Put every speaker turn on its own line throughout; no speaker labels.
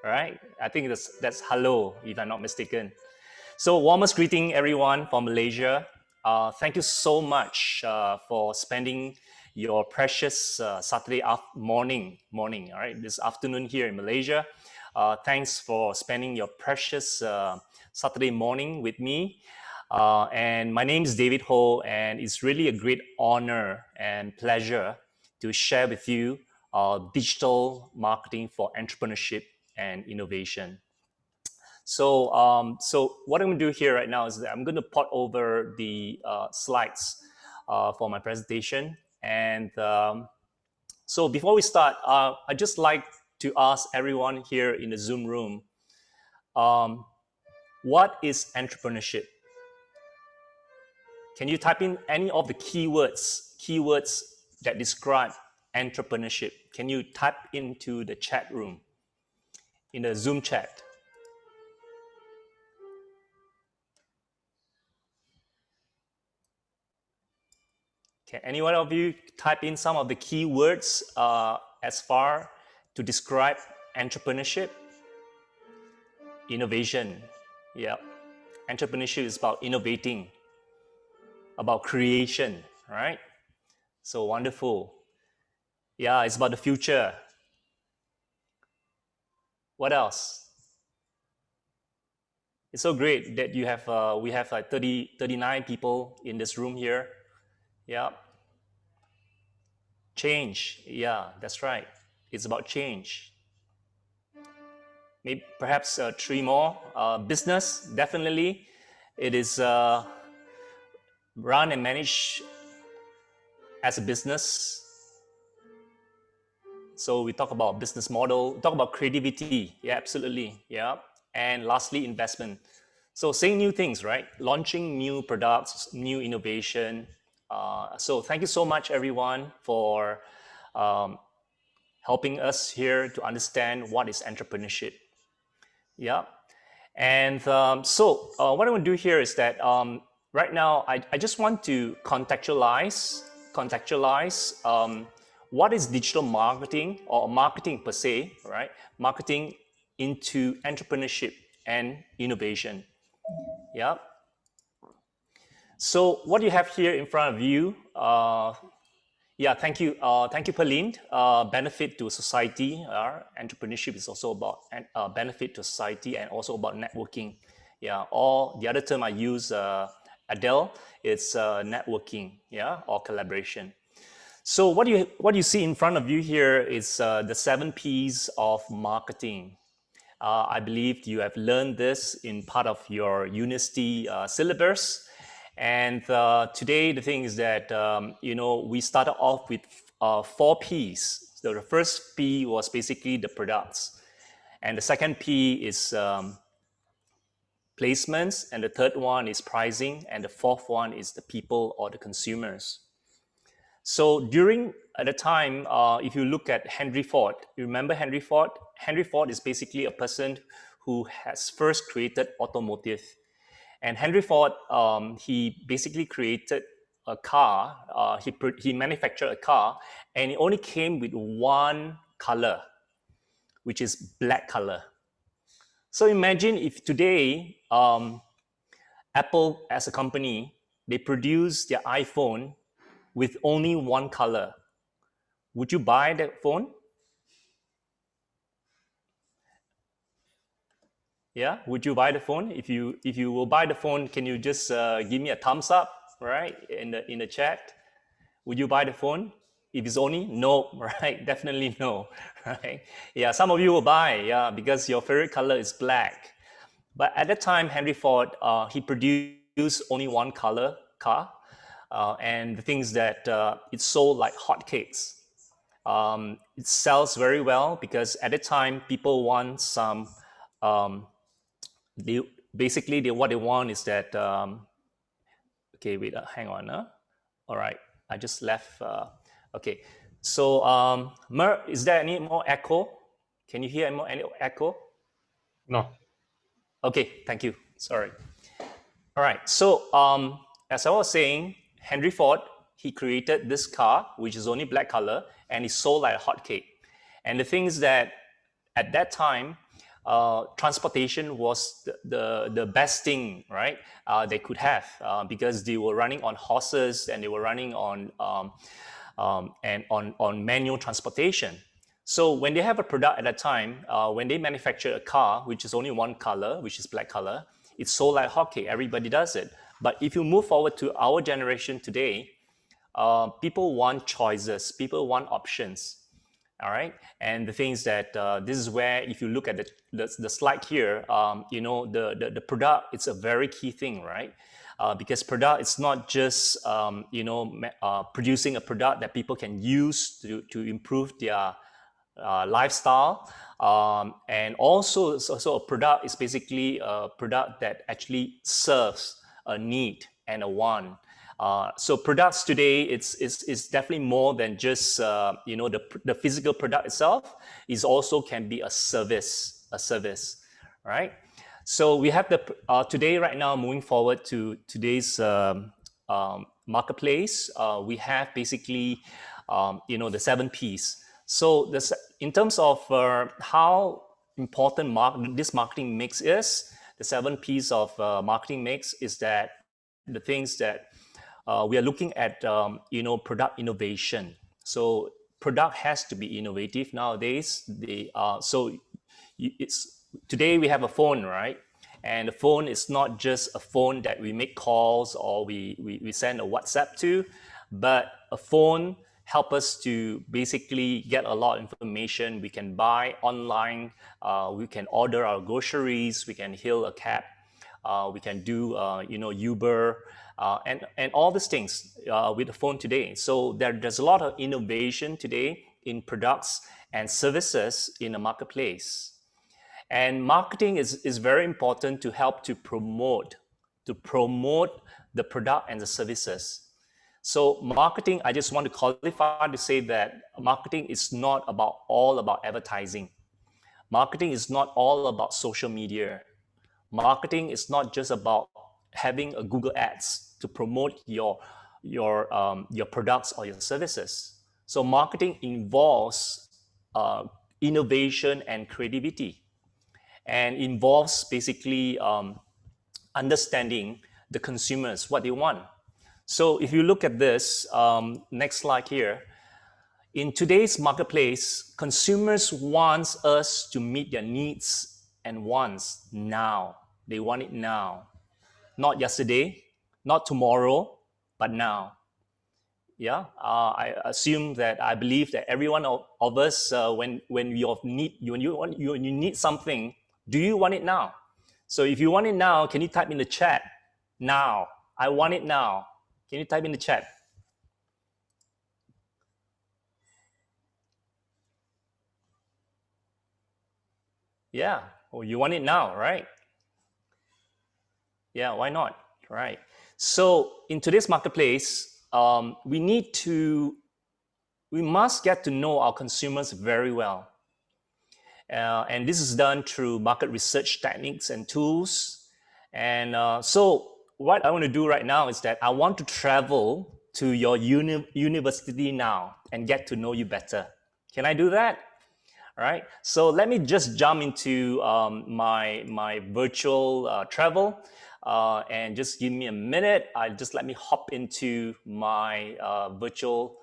right? I think that's hello, if I'm not mistaken. So warmest greeting, everyone from Malaysia. Thank you so much for spending your precious Saturday morning, all right, this afternoon here in Malaysia. Thanks for spending your precious Saturday morning with me. And my name is David Ho, and it's really a great honor and pleasure to share with you digital marketing for entrepreneurship and innovation. So what I'm going to do here right now is that I'm going to port over the slides for my presentation. And so before we start, I'd just like to ask everyone here in the Zoom room, what is entrepreneurship? Can you type in any of the keywords that describe entrepreneurship? Can you type into the chat room, in the Zoom chat? Can any one of you type in some of the keywords as far to describe entrepreneurship? Innovation, yeah. Entrepreneurship is about innovating, about creation, right? So wonderful. Yeah, it's about the future. What else? It's so great that you have we have like 39 people in this room here. Yeah. Change. Yeah, that's right. It's about change. Maybe perhaps 3 more. Business, definitely. It is run and managed as a business. So we talk about business model, talk about creativity. Yeah, absolutely. Yeah. And lastly, investment. So saying new things, right? Launching new products, new innovation. So thank you so much, everyone, for helping us here to understand what is entrepreneurship. Yeah. And so what I'm going to do here is that right now I just want to contextualize what is digital marketing or marketing per se, right? Marketing into entrepreneurship and innovation. Yeah. So what you have here in front of you, yeah, thank you, Pauline. Benefit to society. Entrepreneurship is also about benefit to society and also about networking. Yeah, or the other term I use, Adele, it's networking. Yeah, or collaboration. So what you see in front of you here is the 7 P's of marketing. I believe you have learned this in part of your university syllabus. And today the thing is that we started off with 4 P's. So the first P was basically the products, and the second P is placements, and the third one is pricing, and the fourth one is the people or the consumers. So during at the time, if you look at Henry Ford, you remember Henry Ford? Henry Ford is basically a person who has first created automotive. And Henry Ford, he basically created a car. He manufactured a car, and it only came with one color, which is black color. So imagine if today, Apple as a company, they produce their iPhone with only one color. Would you buy that phone? Yeah, would you buy the phone? If you will buy the phone, can you just give me a thumbs up, right, in the chat? Would you buy the phone? If it's only no, right? Definitely no, right? Yeah, some of you will buy, yeah, because your favorite color is black. But at that time, Henry Ford, he produced only one color car, and the things that it sold like hotcakes. It sells very well because at the time people want some. What they want is that. Okay, wait, hang on. All right, I just left. Okay, so Mer, is there any more echo? Can you hear any echo?
No.
Okay, thank you. Sorry. All right, so as I was saying, Henry Ford, he created this car, which is only black color, and it sold like a hotcake. And the thing is that at that time, transportation was the best thing, right? They could have, because they were running on horses and they were running on manual transportation. So when they have a product at that time, when they manufacture a car, which is only one color, which is black color, it's sold like hockey. Everybody does it. But if you move forward to our generation today, people want choices. People want options. All right. And the things that this is where, if you look at the slide here, the product, it's a very key thing, right? Because product, it's not just producing a product that people can use to improve their lifestyle, and also a product is basically a product that actually serves a need and a want. So products today, it's definitely more than just the physical product itself. It also can be a service, right? So we have today, right now, moving forward to today's marketplace. We have basically the 7 P's. So in terms of how important this marketing mix is, the 7 P's of marketing mix is that the things that we are looking at, product innovation. So product has to be innovative nowadays. Today we have a phone, right? And the phone is not just a phone that we make calls or we send a WhatsApp to, but a phone help us to basically get a lot of information. We can buy online, we can order our groceries, we can hail a cab, we can do Uber, and all these things with the phone today. So there's a lot of innovation today in products and services in the marketplace. And marketing is very important to help to promote the product and the services. So marketing, I just want to qualify to say that marketing is not all about advertising. Marketing is not all about social media. Marketing is not just about having a Google Ads to promote your products or your services. So marketing involves innovation and creativity, and involves basically understanding the consumers, what they want. So if you look at this, next slide here, in today's marketplace, consumers want us to meet their needs and wants now. They want it now. Not yesterday, not tomorrow, but now. Yeah, I believe that every one of us, when you need something, do you want it now? So if you want it now, can you type in the chat? Now. I want it now. Can you type in the chat? Yeah. Oh, you want it now, right? Yeah, why not? Right. So in today's marketplace, we must get to know our consumers very well. And this is done through market research techniques and tools. And so what I want to do right now is that I want to travel to your university now and get to know you better. Can I do that? All right. So let me just jump into my virtual travel, and just give me a minute. Just let me hop into my virtual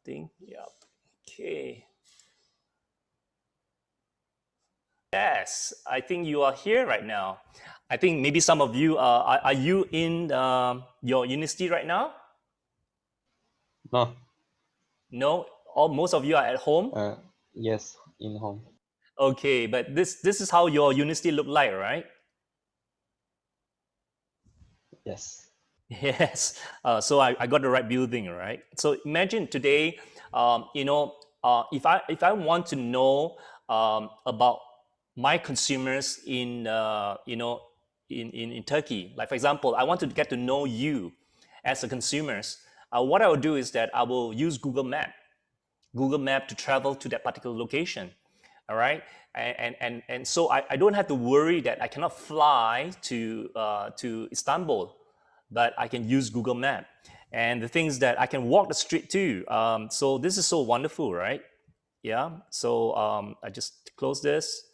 thing. Yeah. Okay. Yes, I think you are here right now. I think maybe some of you are you in your university right now?
No.
No, most of you are at home.
Yes, in home.
Okay, but this is how your university look like, right?
Yes.
Yes. So I got the right building, right? So imagine today, if I want to know about my consumers in in Turkey, like for example, I want to get to know you as a consumers. What I will do is that I will use Google Map to travel to that particular location. All right, and so I don't have to worry that I cannot fly to Istanbul, but I can use Google Map. And the things that I can walk the street too. So this is so wonderful, right? Yeah. So I just close this.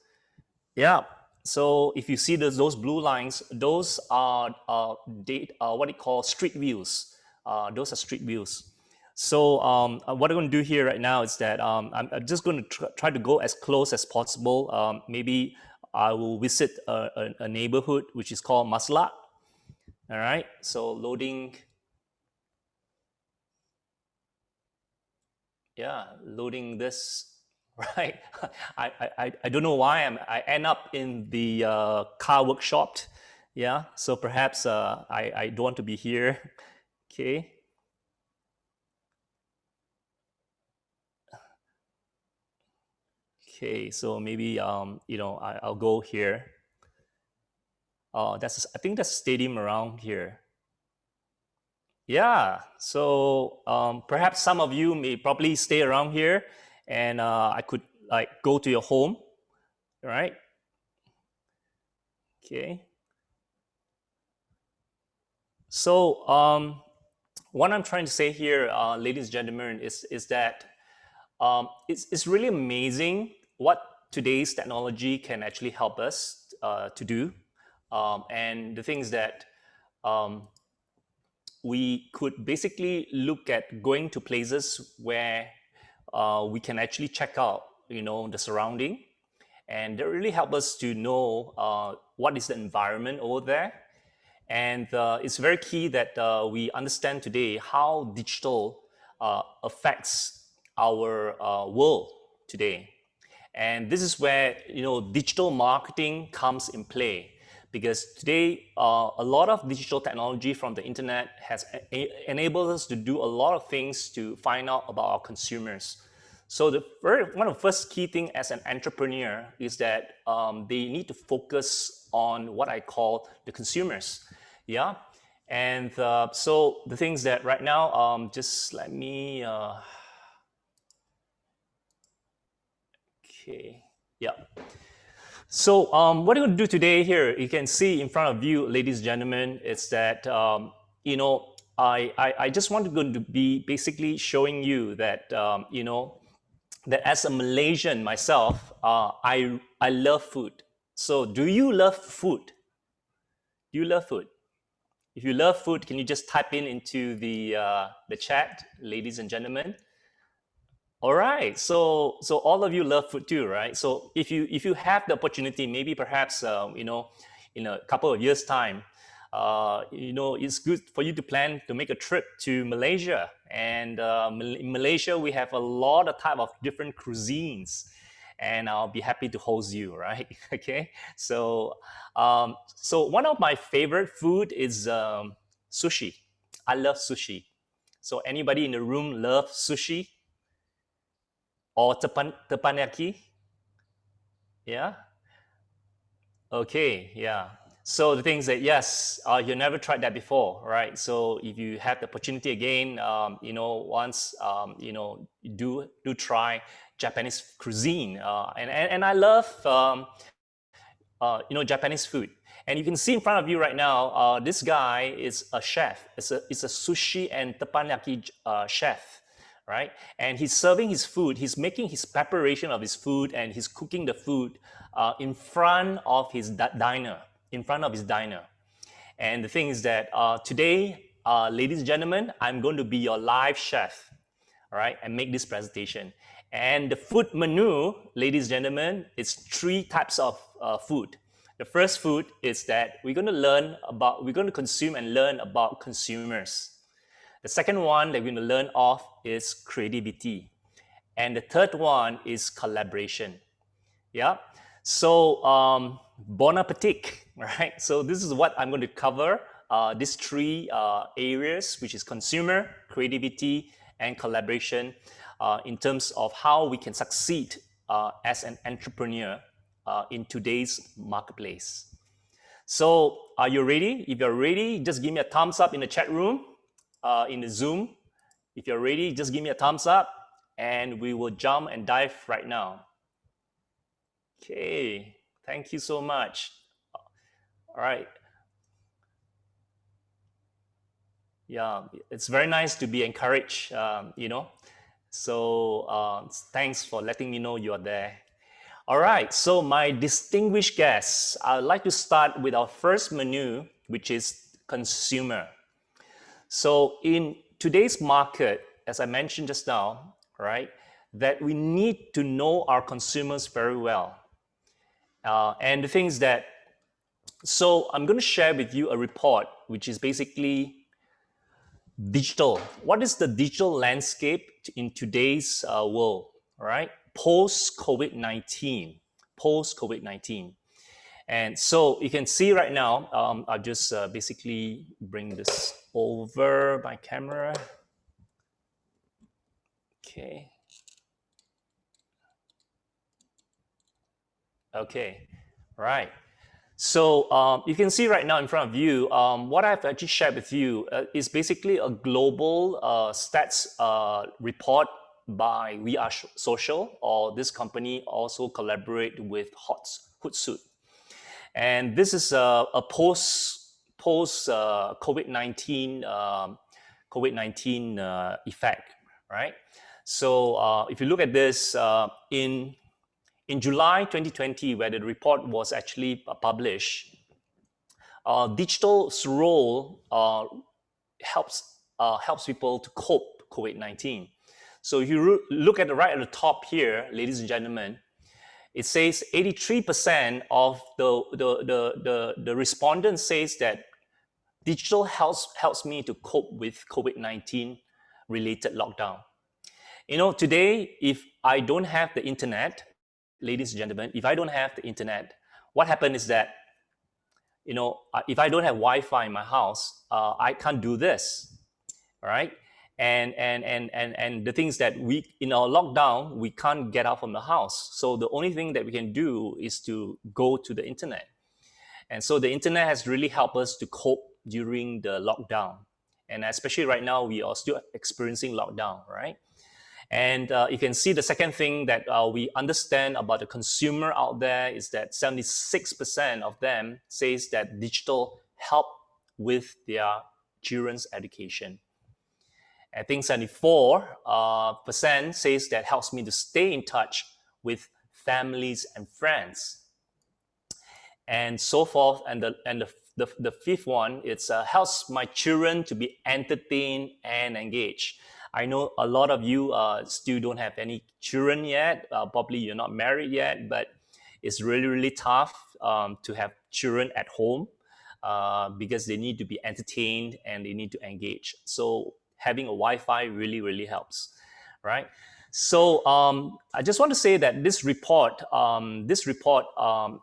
Yeah. So if you see those blue lines, those are what you call street views. Those are street views. So what I'm going to do here right now is that I'm just going to try to go as close as possible. Maybe I will visit a neighborhood which is called Masla. All right. So loading. Yeah, loading this. Right. I don't know why I end up in the car workshop. Yeah. So perhaps I don't want to be here. Okay. Okay. So maybe I'll go here. I think that's a stadium around here. Yeah. So perhaps some of you may probably stay around here, and I could like go to your home. Right. Okay. So what I'm trying to say here, ladies and gentlemen, is that it's really amazing what today's technology can actually help us to do, and the things that um, we could basically look at going to places where we can actually check out, the surrounding, and that really help us to know what is the environment over there. And it's very key that we understand today how digital affects our world today. And this is where digital marketing comes in play, because today a lot of digital technology from the internet has enabled us to do a lot of things to find out about our consumers. So one of the first key thing as an entrepreneur is that they need to focus on what I call the consumers. Yeah. And so the things that right now, just let me, okay. Yeah. So what I'm going to do today here, you can see in front of you, ladies and gentlemen, is that, I just want to going to be basically showing you that, that as a Malaysian myself, I love food. So do you love food? Do you love food? If you love food, can you just type into the chat, ladies and gentlemen? All right. So all of you love food too, right? So if you have the opportunity, maybe perhaps in a couple of years' time, it's good for you to plan to make a trip to Malaysia. And in Malaysia, we have a lot of type of different cuisines, and I'll be happy to host you, right? Okay. So one of my favorite food is sushi. I love sushi. So anybody in the room love sushi or teppanyaki? Yeah. Okay. Yeah. So the things that yes, you never tried that before, right? So if you have the opportunity again, once do try Japanese cuisine, and I love Japanese food. And you can see in front of you right now, this guy is a chef. It's a sushi and teppanyaki chef, right? And he's serving his food. He's making his preparation of his food, and he's cooking the food in front of his diner. In front of his diner. And the thing is that today, ladies and gentlemen, I'm going to be your live chef, all right, and make this presentation. And the food menu, ladies and gentlemen, is 3 types of food. The first food is that we're going to consume and learn about consumers. The second one that we're going to learn of is creativity. And the third one is collaboration. Yeah. So bon appetit, right? So this is what I'm going to cover. These 3 areas, which is consumer, creativity, and collaboration, in terms of how we can succeed as an entrepreneur in today's marketplace. So are you ready? If you're ready, just give me a thumbs up in the chat room, in the Zoom. If you're ready, just give me a thumbs up, and we will jump and dive right now. Okay, thank you so much. All right. Yeah, it's very nice to be encouraged, So thanks for letting me know you are there. All right, so my distinguished guests, I'd like to start with our first menu, which is consumer. So in today's market, as I mentioned just now, right, that we need to know our consumers very well. And the thing is that, so I'm going to share with you a report, which is basically digital. What is the digital landscape in today's world, right? Post COVID-19, post COVID-19. And so you can see right now, I'll just basically bring this over my camera. Okay. Okay. Right. So you can see right now in front of you, what I've actually shared with you is basically a global stats report by We Are Social, or this company also collaborate with Hootsuite. And this is a post COVID-19 effect, right? So if you look at this in July 2020, where the report was actually published, digital's role helps people to cope COVID-19. So if you look at the right at the top here, ladies and gentlemen, it says 83% of the respondents says that digital helps me to cope with COVID-19 related lockdown. You know, today, if I don't have the internet, ladies and gentlemen, if I don't have the internet, what happened is that, you know, if I don't have Wi-Fi in my house, I can't do this, all right? And the things that we, in our lockdown, we can't get out from the house. So the only thing that we can do is to go to the internet. And so the internet has really helped us to cope during the lockdown. And especially right now, we are still experiencing lockdown, right? And you can see the second thing that we understand about the consumer out there is that 76% of them says that digital help with their children's education. I think 74% says that helps me to stay in touch with families and friends, and so forth. And the fifth one, it's helps my children to be entertained and engaged. I know a lot of you still don't have any children yet. Probably you're not married yet, but it's really, really tough to have children at home because they need to be entertained and they need to engage. So having a Wi-Fi really, really helps, right? So I just want to say that this report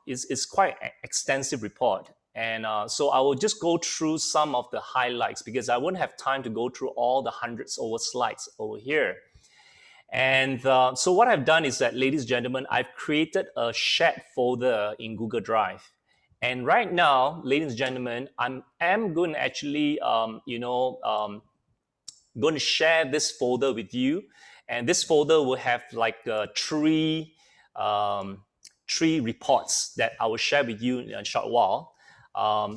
is quite an extensive report. And so I will just go through some of the highlights because I won't have time to go through all the hundreds over slides over here. And so what I've done is that, ladies and gentlemen, I've created a shared folder in Google Drive. And right now, ladies and gentlemen, I'm going to actually, going to share this folder with you. And this folder will have like three reports that I will share with you in a short while.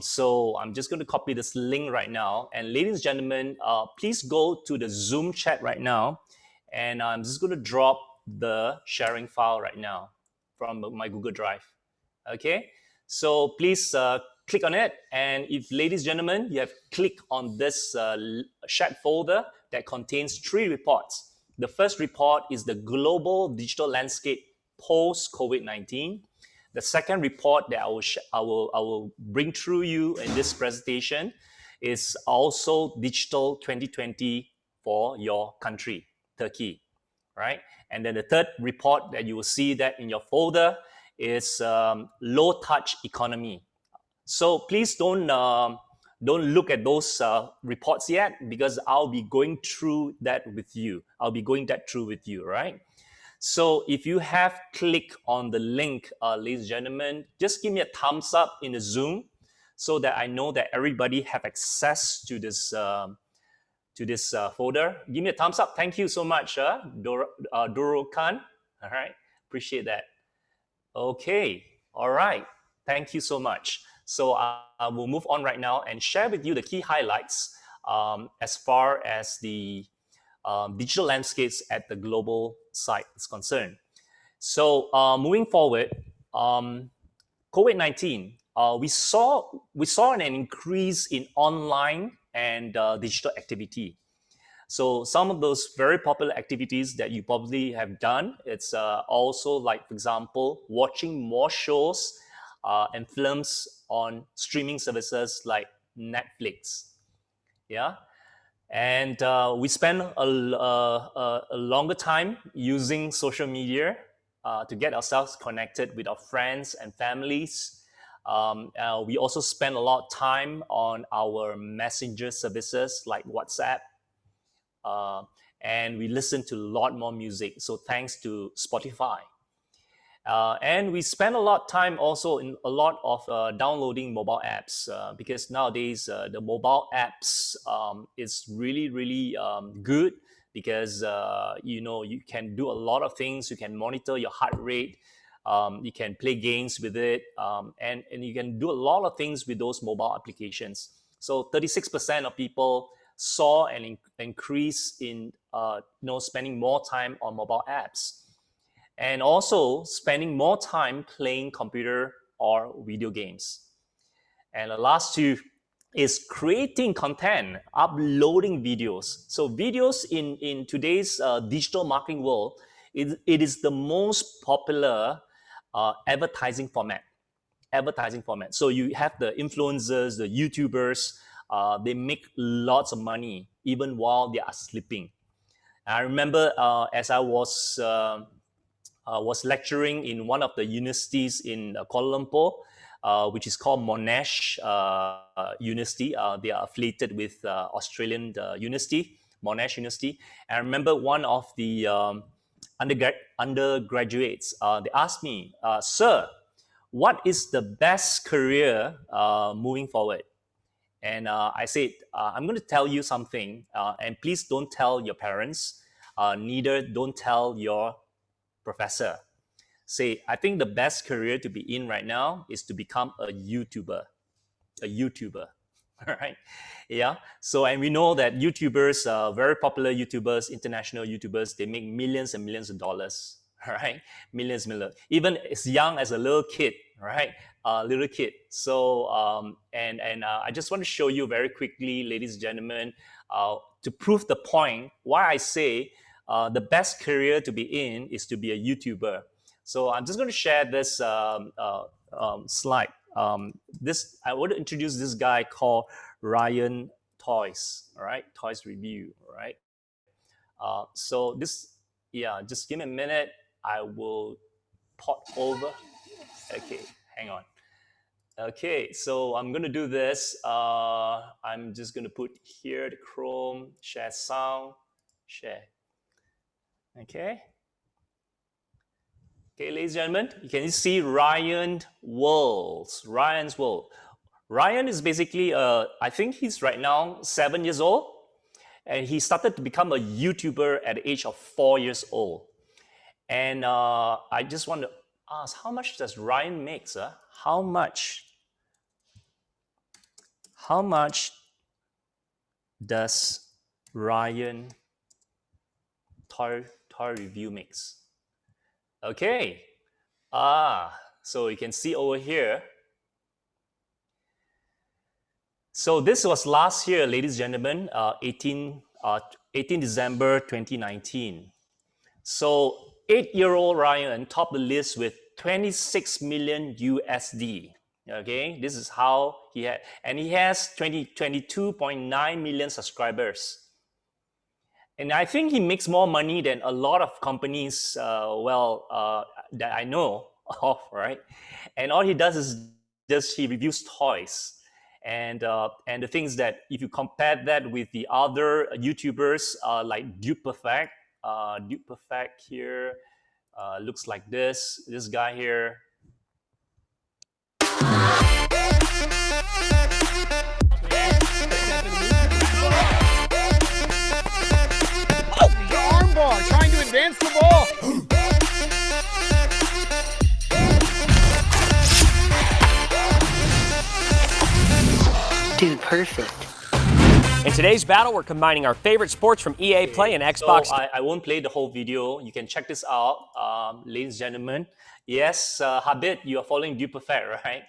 So I'm just going to copy this link right now. And ladies and gentlemen, please go to the Zoom chat right now. And I'm just going to drop the sharing file right now from my Google Drive. Okay, so please click on it. And if, ladies and gentlemen, you have clicked on this shared folder that contains three reports. The first report is the global digital landscape post COVID-19. The second report that I will bring through you in this presentation is also digital 2020 for your country, Turkey, right? And then the third report that you will see that in your folder is low touch economy. So please don't look at those reports yet because I'll be going through that with you. Right? So if you have clicked on the link, ladies and gentlemen, just give me a thumbs up in the Zoom so that I know that everybody have access to this folder. Give me a thumbs up. Thank you so much, Doro Khan. All right, appreciate that. Okay, all right. Thank you so much. So I will move on right now and share with you the key highlights as far as the digital landscapes at the global site is concerned. So moving forward, COVID-19, we saw an increase in online and digital activity. So some of those very popular activities that you probably have done, it's also like, for example, watching more shows and films on streaming services like Netflix. Yeah, and we spend a longer time using social media to get ourselves connected with our friends and families. We also spend a lot of time on our messenger services like WhatsApp, uh, and we listen to a lot more music. So thanks to Spotify. And we spend a lot of time also in a lot of downloading mobile apps because nowadays the mobile apps is really good because you can do a lot of things. You can monitor your heart rate. You can play games with it, and you can do a lot of things with those mobile applications. So 36% of people saw an increase in spending more time on mobile apps, and also spending more time playing computer or video games. And the last two is creating content, uploading videos. So videos in today's digital marketing world, it is the most popular advertising format. So you have the influencers, the YouTubers, they make lots of money even while they are sleeping. I remember as I was lecturing in one of the universities in Kuala Lumpur, which is called Monash University. They are affiliated with Australian University, Monash University. And I remember one of the undergraduates, they asked me, Sir, what is the best career moving forward? And I said, I'm going to tell you something, and please don't tell your parents, neither don't tell your professor. Say, I think the best career to be in right now is to become a YouTuber. All right. Yeah. So, and we know that YouTubers, very popular YouTubers, international YouTubers, they make millions and millions of dollars. All right. Millions. Even as young as a little kid, right? Little kid. So, and I just want to show you very quickly, ladies and gentlemen, to prove the point why I say the best career to be in is to be a YouTuber. So I'm just going to share this slide. This I want to introduce this guy called Ryan Toys. All right, Toys Review. All right. So this, yeah, just give me a minute. I will port over. Okay, hang on. Okay, so I'm going to do this. I'm just going to put here the Chrome, share sound, share. Okay. Okay, ladies and gentlemen, you can see Ryan's World. Ryan is basically, I think he's right now 7 years old, and he started to become a YouTuber at the age of 4 years old. And I just want to ask, how much does Ryan make, sir? How much does Ryan toy review makes? Okay. So you can see over here. So this was last year, ladies and gentlemen, 18 December 2019. So 8-year-old Ryan topped the list with 26 million USD. Okay, this is how he had, and he has 22.9 million subscribers. And I think he makes more money than a lot of companies, that I know of, right? And all he does is just he reviews toys. And the things that if you compare that with the other YouTubers like Dude Perfect here looks like this guy here.
Armbar trying to advance the ball.
Dude, perfect. In today's battle, we're combining our favorite sports from EA Play and Xbox.
So I won't play the whole video. You can check this out, ladies and gentlemen. Yes, Habib, you are following Dude Perfect, right?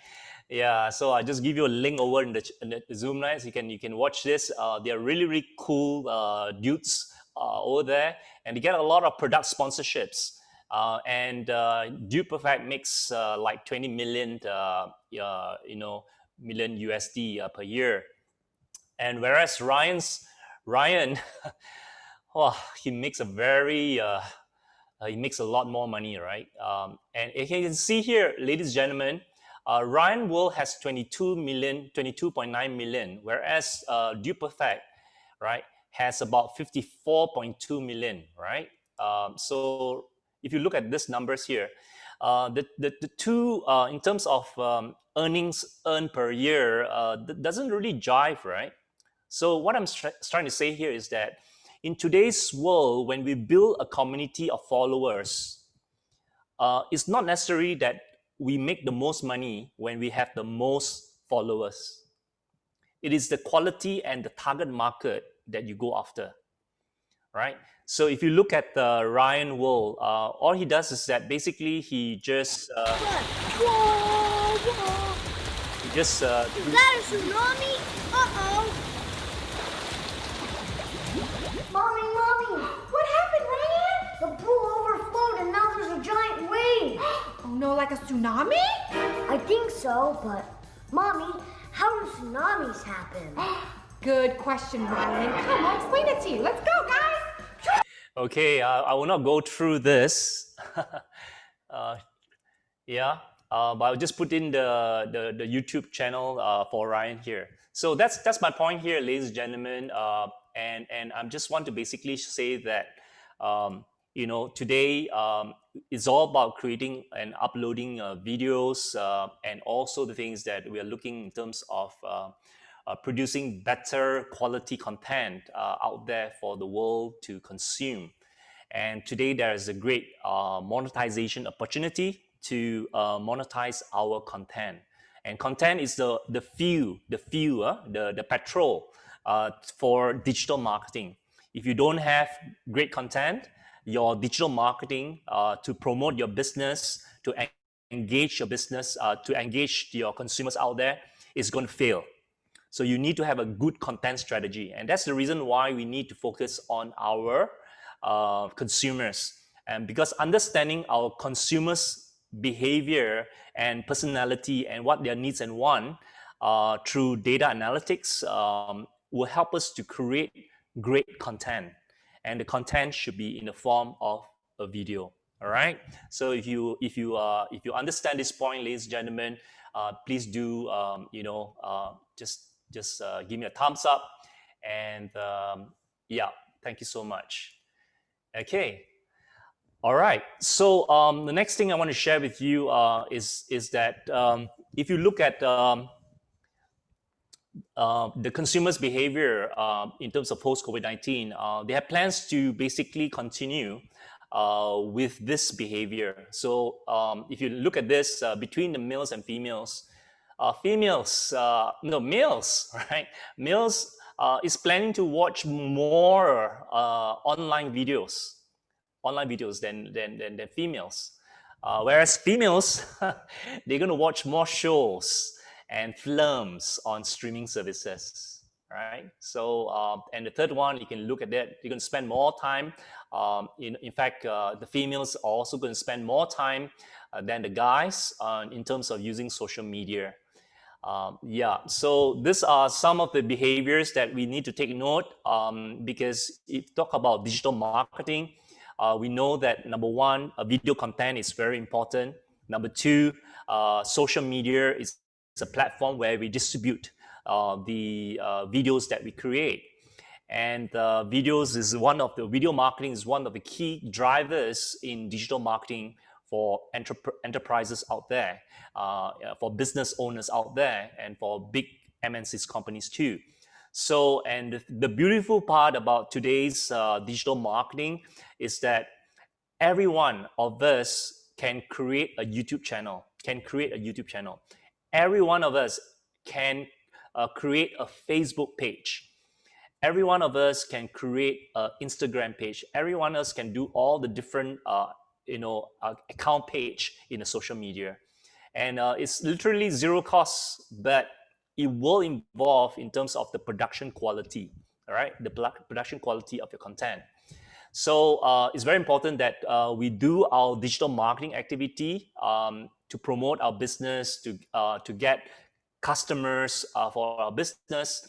Yeah. So I just give you a link over in the Zoom nights. You can watch this. They are really cool dudes over there, and they get a lot of product sponsorships. And Dude Perfect makes like 20 million, million USD per year. And whereas Ryan, oh, he makes a he makes a lot more money, right? And you can see here, ladies and gentlemen, Ryan Wool has 22.9 million, whereas Dude Perfect, right, has about 54.2 million, right? So if you look at these numbers here, the two, in terms of earnings earned per year, doesn't really jive, right? So what I'm trying to say here is that in today's world, when we build a community of followers, it's not necessary that we make the most money when we have the most followers. It is the quality and the target market that you go after, right? So if you look at Ryan Wool, all he does is that basically he just
Is that a tsunami? Uh-oh. Mommy, what happened, Ryan? The pool overflowed and now there's a giant wave.
Oh no, like a tsunami?
I think so, but Mommy, how do tsunamis happen?
Good question, Ryan. Come, I'll explain it to you. Let's go, guys.
Okay, I will not go through this. Yeah, but I'll just put in the YouTube channel for Ryan here. So that's my point here, ladies and gentlemen. And I just want to basically say that today it's all about creating and uploading videos and also the things that we are looking in terms of producing better quality content out there for the world to consume. And today there is a great monetization opportunity to monetize our content. And content is the petrol for digital marketing. If you don't have great content, your digital marketing to promote your business, to engage your business, to engage your consumers out there is going to fail. So you need to have a good content strategy. And that's the reason why we need to focus on our consumers. And because understanding our consumers' behavior and personality and what their needs and want through data analytics will help us to create great content. And the content should be in the form of a video. All right. So if you understand this point, ladies and gentlemen, please do just give me a thumbs up. And yeah, thank you so much. Okay. All right. So the next thing I want to share with you is that if you look at the consumers' behavior in terms of post-COVID-19, they have plans to basically continue with this behavior. So if you look at this between the males and females, males, right? Males is planning to watch more online videos than females. Whereas females, they're going to watch more shows and films on streaming services, right? So, and the third one, you can look at that. You're going to spend more time. In fact, the females are also going to spend more time than the guys in terms of using social media. Yeah, so these are some of the behaviors that we need to take note because if you talk about digital marketing, we know that number one, video content is very important. Number two, social media is a platform where we distribute the videos that we create. And video marketing is one of the key drivers in digital marketing for enterprises out there, for business owners out there, and for big MNCs companies too. So, and the beautiful part about today's digital marketing is that every one of us can create a YouTube channel, Every one of us can create a Facebook page. every one of us can create an Instagram page. Every one of us can do all the different, account page in a social media. And it's literally zero cost, but it will involve in terms of the production quality, all right? The production quality of your content. So it's very important that we do our digital marketing activity to promote our business, to get customers for our business.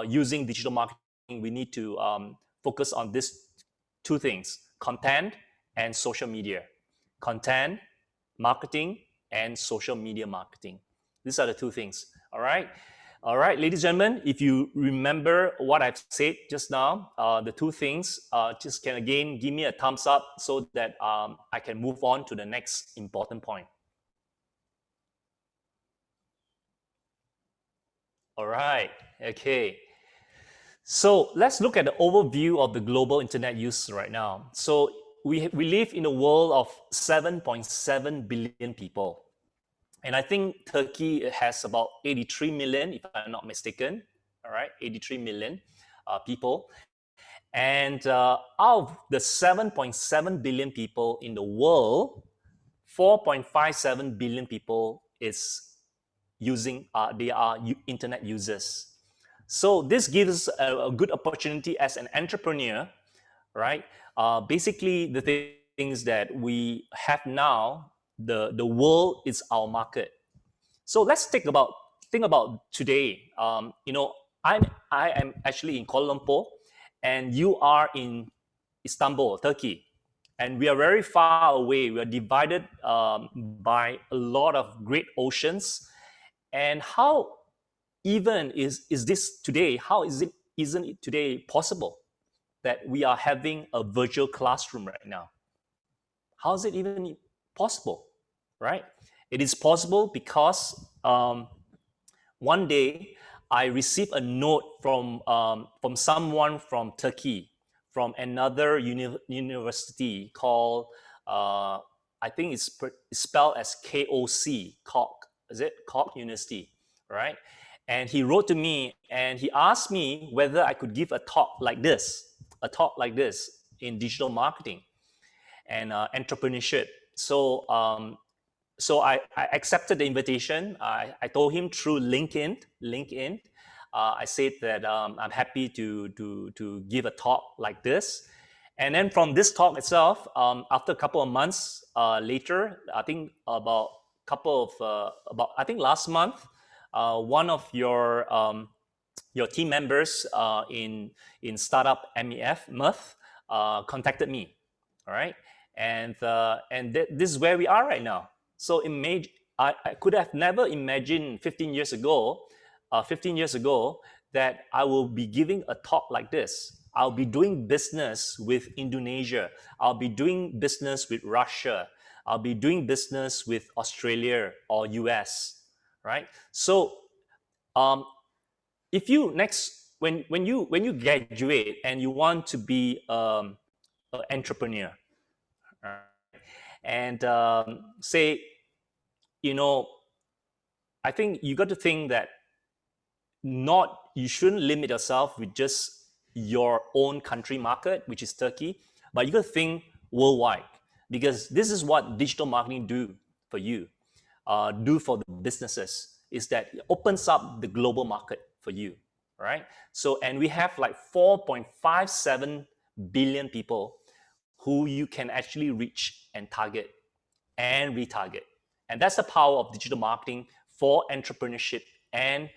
Using digital marketing, we need to focus on these two things: content and social media. Content marketing and social media marketing. These are the two things. All right. All right, ladies and gentlemen, if you remember what I've said just now, the two things, just can again give me a thumbs up so that I can move on to the next important point. All right, okay. So let's look at the overview of the global internet use right now. So we live in a world of 7.7 billion people. And I think Turkey has about 83 million, if I'm not mistaken. All right, 83 million people. And out of the 7.7 billion people in the world, 4.57 billion people is using, they are internet users. So this gives a good opportunity as an entrepreneur, right? Basically, the things that we have now, the world is our market. So let's think about today. I am actually in Kuala Lumpur, and you are in Istanbul, Turkey, and we are very far away. We are divided by a lot of great oceans. And how even is this today? How isn't it today possible that we are having a virtual classroom right now? How is it even possible, right? It is possible because one day I received a note from someone from Turkey, from another university called, I think it's spelled as KOC, KOC. Is it KOC University, right? And he wrote to me and he asked me whether I could give a talk like this in digital marketing and entrepreneurship. So I accepted the invitation. I told him through LinkedIn. I said that I'm happy to give a talk like this. And then from this talk itself, after a couple of months later, I think I think last month, one of your team members in startup MEF contacted me. All right, and this is where we are right now. So I could have never imagined 15 years ago that I will be giving a talk like this. I'll be doing business with Indonesia. I'll be doing business with Russia. I'll be doing business with Australia or US, right? So if you when you graduate and you want to be an entrepreneur, right? And say, I think you got to think that you shouldn't limit yourself with just your own country market, which is Turkey, but you got to think worldwide, because this is what digital marketing do for you, do for the businesses, is that it opens up the global market for you, right? So, and we have like 4.57 billion people who you can actually reach and target and retarget. And that's the power of digital marketing for entrepreneurship, and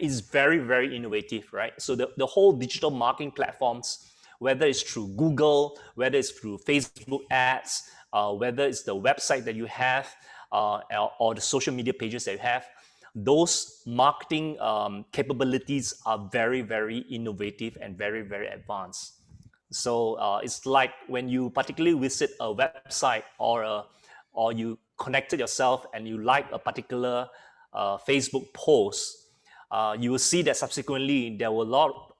is very, very innovative, right? So the whole digital marketing platforms, whether it's through Google, whether it's through Facebook ads, whether it's the website that you have, or the social media pages that you have, those marketing capabilities are very, very innovative and very, very advanced. So it's like when you particularly visit a website or you connected yourself and you like a particular Facebook post, you will see that subsequently there will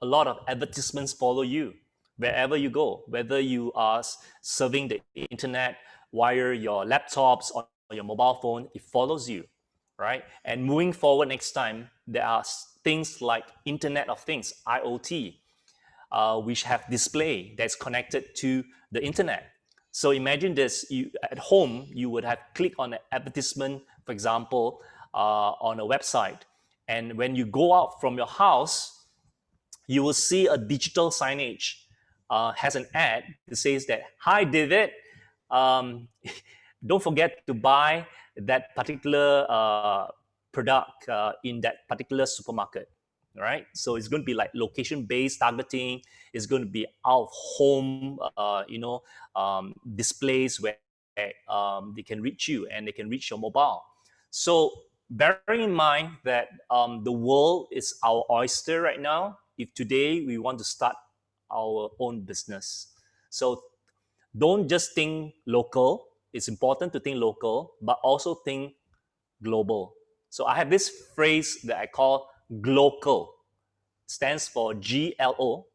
a lot of advertisements follow you wherever you go, whether you are surfing the internet via your laptops or your mobile phone, it follows you, right? And moving forward next time, there are things like Internet of Things, IoT, which have display that's connected to the internet. So imagine this: you at home, you would have clicked on an advertisement, for example, on a website, and when you go out from your house, you will see a digital signage has an ad that says that, "Hi, David, um, don't forget to buy that particular product in that particular supermarket." Right? So it's going to be like location-based targeting. It's going to be out-of-home, displays where they can reach you and they can reach your mobile. So bearing in mind that the world is our oyster right now, if today we want to start our own business, so don't just think local. It's important to think local, but also think global. So I have this phrase that I call glocal. Stands for GLOCAL,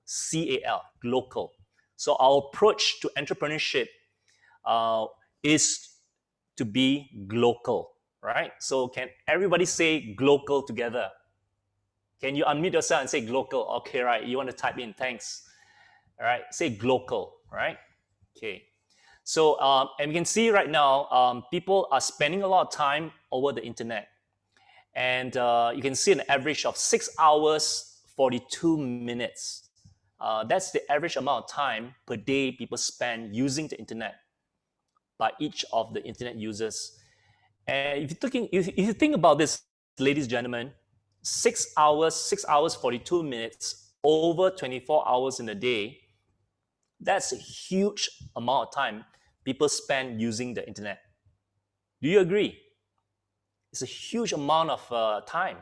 glocal. So our approach to entrepreneurship is to be glocal, right? So can everybody say glocal together? Can you unmute yourself and say glocal? Okay, right. You want to type in, thanks. All right, say glocal, right? Okay. So, and we can see right now, people are spending a lot of time over the internet. And you can see an average of 6 hours, 42 minutes. That's the average amount of time per day people spend using the internet by each of the internet users. And if you think about this, ladies and gentlemen, 6 hours, 42 minutes, over 24 hours in a day, that's a huge amount of time people spend using the internet. Do you agree? It's a huge amount of time,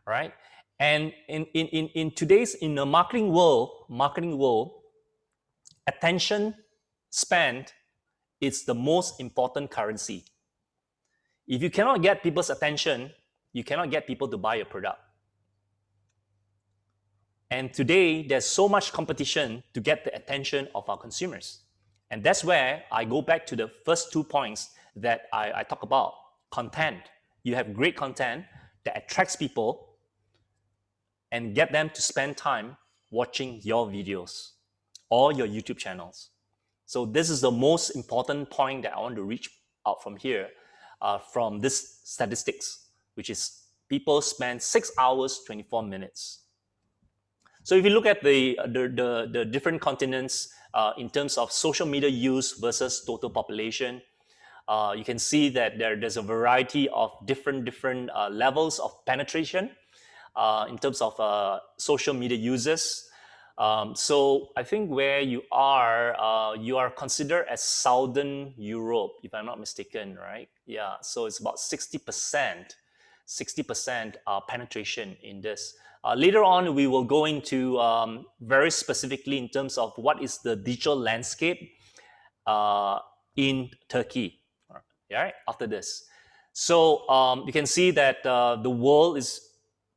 right? And in today's, in the marketing world, attention spent is the most important currency. If you cannot get people's attention, you cannot get people to buy your product. And today, there's so much competition to get the attention of our consumers. And that's where I go back to the first 2 points that I talk about. Content. You have great content that attracts people and get them to spend time watching your videos or your YouTube channels. So this is the most important point that I want to reach out from here, from this statistics, which is people spend 6 hours, 24 minutes. So if you look at the different continents in terms of social media use versus total population, you can see that there's a variety of different levels of penetration in terms of social media users. So I think where you are considered as Southern Europe, if I'm not mistaken, right? Yeah, so it's about 60% penetration in this. Later on, we will go into very specifically in terms of what is the digital landscape in Turkey, right, after this. So you can see that the world is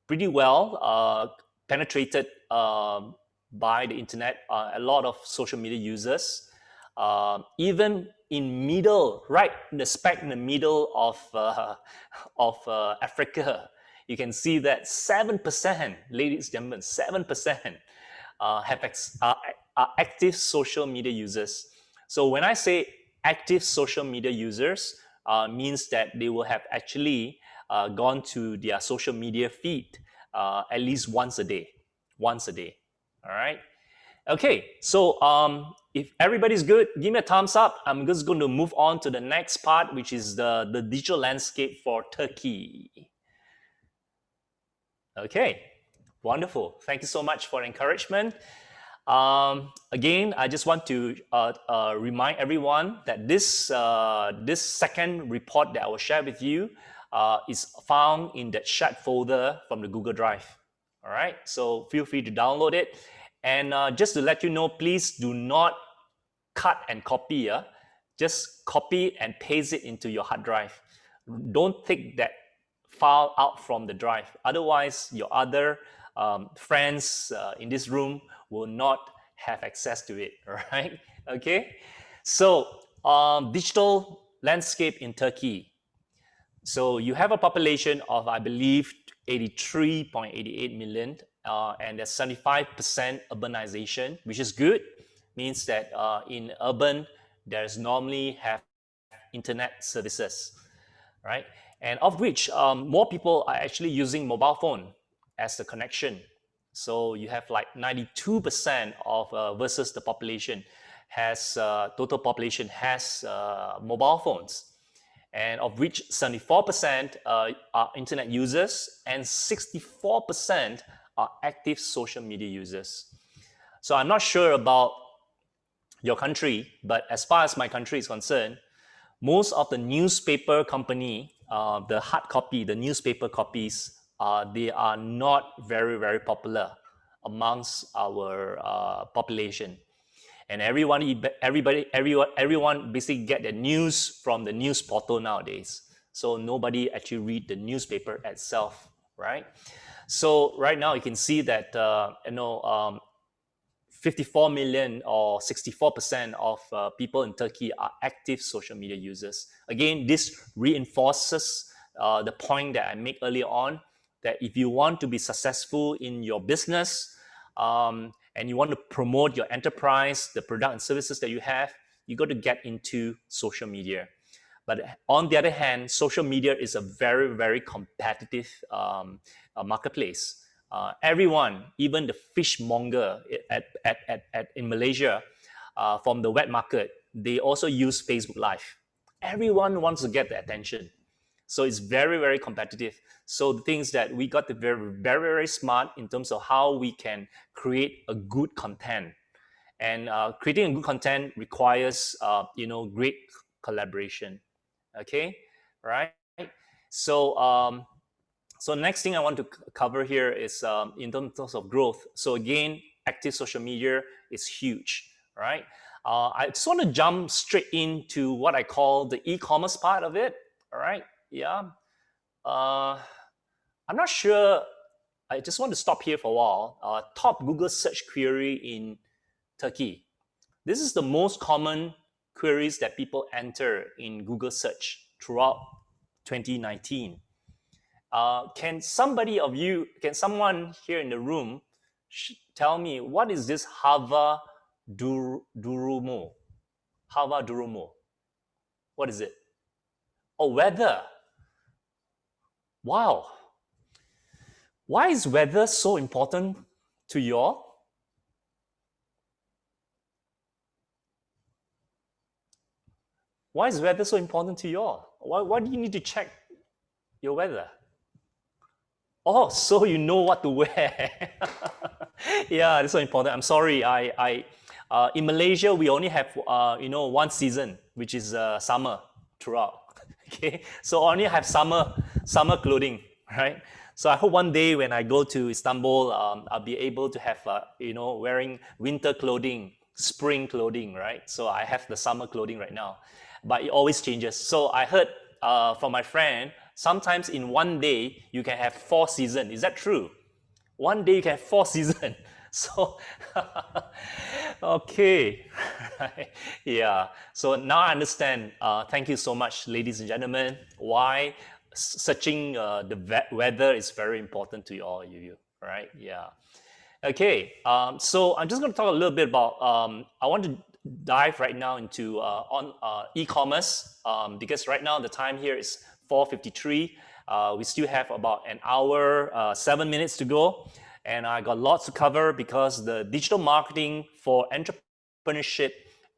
pretty well penetrated by the internet, a lot of social media users. Even right in the middle of Africa, you can see that 7%, ladies and gentlemen, 7% are active social media users. So when I say active social media users, means that they will have actually gone to their social media feed at least once a day. All right. Okay. So if everybody's good, give me a thumbs up. I'm just going to move on to the next part, which is the digital landscape for Turkey. Okay. Wonderful. Thank you so much for encouragement. Again, I just want to remind everyone that this second report that I will share with you is found in that shared folder from the Google Drive. All right, so feel free to download it. And just to let you know, please do not cut and copy. Just copy and paste it into your hard drive. Don't take that file out from the drive. Otherwise, your other friends in this room will not have access to it, all right? Okay, so digital landscape in Turkey. So you have a population of, I believe, 83.88 million and there's 75% urbanization, which is good. Means that in urban, there's normally have internet services, right? And of which more people are actually using mobile phone as the connection. So you have like 92% of versus the population has total population has mobile phones, and of which 74% are internet users and 64% are active social media users. So I'm not sure about your country, but as far as my country is concerned, most of the newspaper company, the hard copy, the newspaper copies, they are not very, very popular amongst our population. And everyone basically get their news from the news portal nowadays. So nobody actually read the newspaper itself, right? So right now you can see that 54 million or 64% of people in Turkey are active social media users. Again, this reinforces the point that I made earlier on, that if you want to be successful in your business and you want to promote your enterprise, the product and services that you have, you got to get into social media. But on the other hand, social media is a very, very competitive marketplace. Everyone, even the fishmonger in Malaysia, from the wet market, they also use Facebook Live. Everyone wants to get the attention. So it's very, very competitive. So the things that we got to be very, very, very smart in terms of how we can create a good content. And creating a good content requires, great collaboration. Okay, right? So, so next thing I want to cover here is in terms of growth. So again, active social media is huge, right? I just want to jump straight into what I call the e-commerce part of it, all right? Yeah. I'm not sure. I just want to stop here for a while. Top Google search query in Turkey. This is the most common queries that people enter in Google search throughout 2019. Can someone here in the room tell me what is this Hava Durumo? Hava Durumo. What is it? Oh, weather. Wow. Why is weather so important to you all? Why is weather so important to you all? Why do you need to check your weather? Oh, so you know what to wear. Yeah, that's so important. I'm sorry. In Malaysia, we only have one season, which is summer throughout. Okay, so I only have summer clothing, right? So I hope one day when I go to Istanbul, I'll be able to have wearing winter clothing, spring clothing, right? So I have the summer clothing right now, but it always changes. So I heard from my friend, sometimes in one day you can have 4 seasons. Is that true? One day you can have 4 seasons. So, okay, yeah. So now I understand. Thank you so much, ladies and gentlemen, why searching the weather is very important to all of you, right? Yeah. Okay, so I'm just going to talk a little bit about, I want to dive right now into e-commerce, because right now the time here is 4:53. We still have about an hour, 7 minutes to go. And I got lots to cover because the digital marketing for entrepreneurship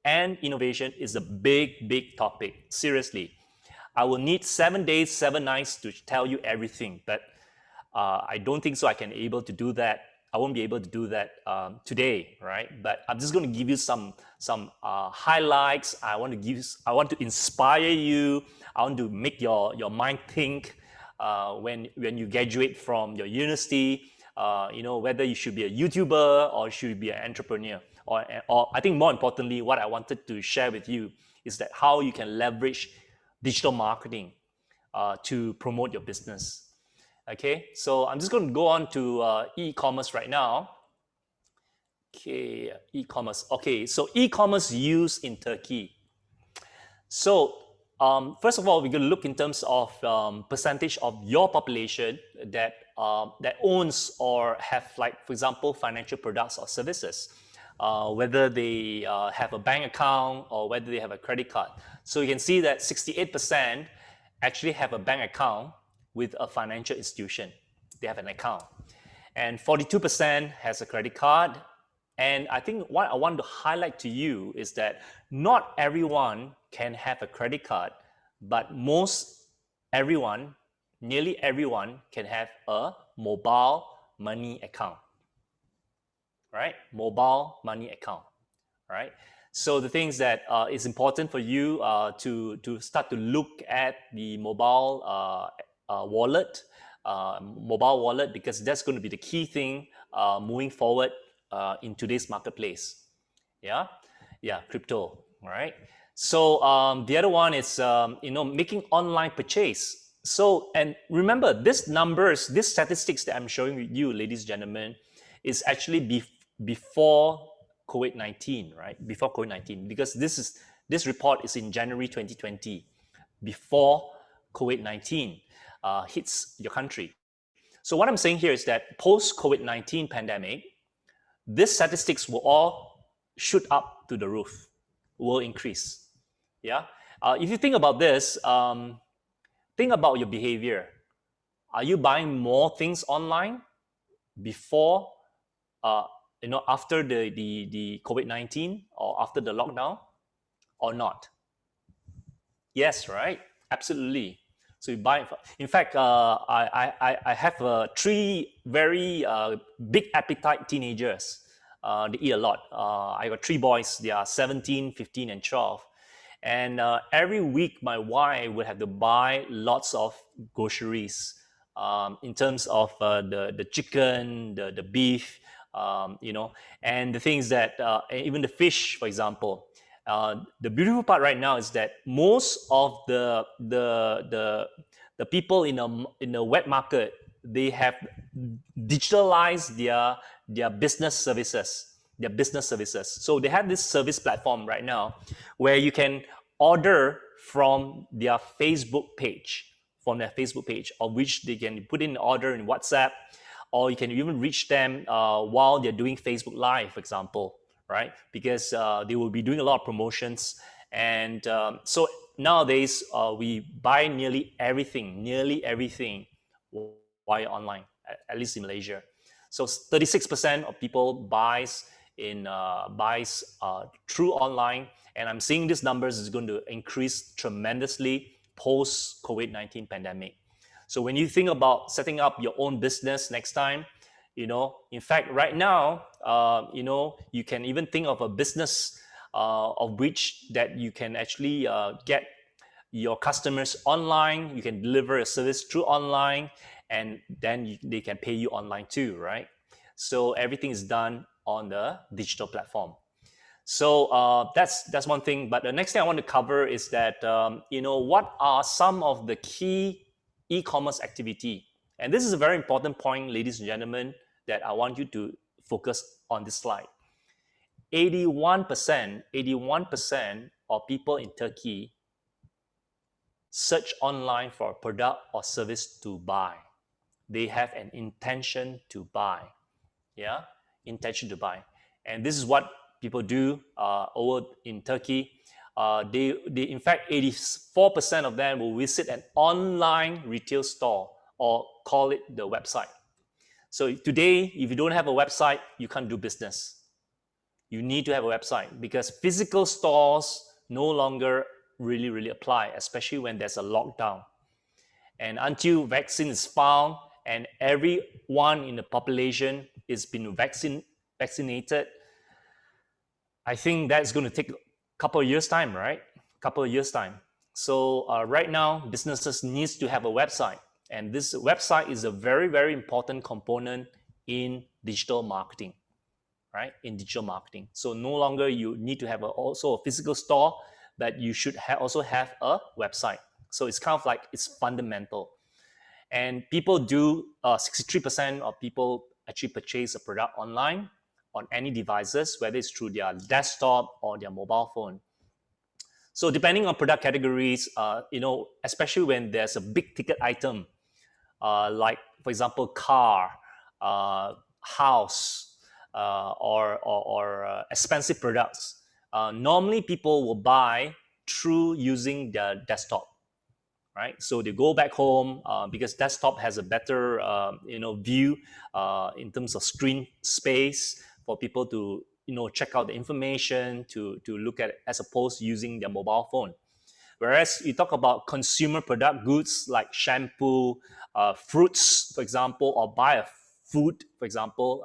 and innovation is a big, big topic. Seriously, I will need 7 days, 7 nights to tell you everything, but I don't think so I can able to do that. I won't be able to do that today, right? But I'm just going to give you some highlights. I want to inspire you. I want to make your mind think when you graduate from your university. Whether you should be a YouTuber or should be an entrepreneur, or I think more importantly, what I wanted to share with you is that how you can leverage digital marketing to promote your business. Okay, so I'm just going to go on to e-commerce right now. Okay, e-commerce. Okay, so e-commerce use in Turkey. So first of all, we're going to look in terms of percentage of your population that that owns or have, like, for example, financial products or services, whether they have a bank account or whether they have a credit card. So you can see that 68% actually have a bank account with a financial institution. They have an account. And 42% has a credit card. And I think what I want to highlight to you is that not everyone can have a credit card, but nearly everyone can have a mobile money account, right? Mobile money account, right? So the things that is important for you to start to look at the mobile wallet, because that's going to be the key thing moving forward in today's marketplace. Yeah, crypto, right? So the other one is making online purchase. So, and remember, these numbers, these statistics that I'm showing you, ladies and gentlemen, is actually before COVID-19, right? Before COVID-19, because this report is in January 2020, before COVID-19 hits your country. So what I'm saying here is that post-COVID-19 pandemic, these statistics will all shoot up to the roof, will increase. Yeah. If you think about this, think about your behavior. Are you buying more things online before, after the COVID-19 or after the lockdown, or not? Yes, right? Absolutely. So you buy. In fact, I have 3 very big appetite teenagers. They eat a lot. I got 3 boys. They are 17, 15, and 12. And every week, my wife would have to buy lots of groceries in terms of the chicken, the beef, and the things that even the fish, for example. The beautiful part right now is that most of the people in the wet market, they have digitalized their business services. So they have this service platform right now where you can order from their Facebook page, of which they can put in an order in WhatsApp, or you can even reach them while they're doing Facebook Live, for example, right? Because they will be doing a lot of promotions. And so nowadays, we buy nearly everything via online, at least in Malaysia. So 36% of people buys through online, and I'm seeing these numbers is going to increase tremendously post COVID-19 pandemic. So when you think about setting up your own business next time, in fact, right now, you can even think of a business of which that you can actually get your customers online. You can deliver a service through online, and then they can pay you online too, right? So everything is done on the digital platform. So that's one thing. But the next thing I want to cover is that what are some of the key e-commerce activity? And this is a very important point, ladies and gentlemen, that I want you to focus on this slide. 81% of people in Turkey search online for a product or service to buy. They have an intention to buy. Yeah, intention to buy. And this is what people do over in Turkey. They in fact, 84% of them will visit an online retail store, or call it the website. So today, if you don't have a website, you can't do business. You need to have a website, because physical stores no longer really apply, especially when there's a lockdown. And until vaccine is found and everyone in the population is been vaccinated, I think that's going to take a couple of years' time, right? So right now, businesses needs to have a website. And this website is a very important component in digital marketing, right? In digital marketing. So no longer you need to have also a physical store, but you should also have a website. So it's kind of like, it's fundamental. And people do, 63% of people actually purchase a product online on any devices, whether it's through their desktop or their mobile phone. So depending on product categories, especially when there's a big ticket item, like for example, car, house, or expensive products. Normally, people will buy through using their desktop, right? So they go back home because desktop has a better view in terms of screen space for people to check out the information, to look at it, as opposed to using their mobile phone. Whereas you talk about consumer product goods like shampoo, fruits, for example, or buy a food, for example,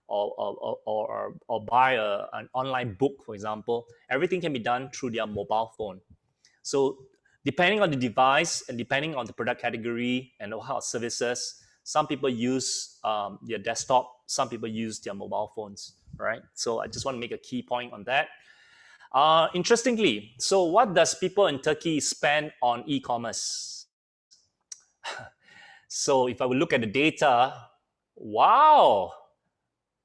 or buy an online book, for example, everything can be done through their mobile phone. So depending on the device and depending on the product category and how services, some people use their desktop, some people use their mobile phones, right? So I just want to make a key point on that. Interestingly, so what does people in Turkey spend on e-commerce? So if I would look at the data, wow,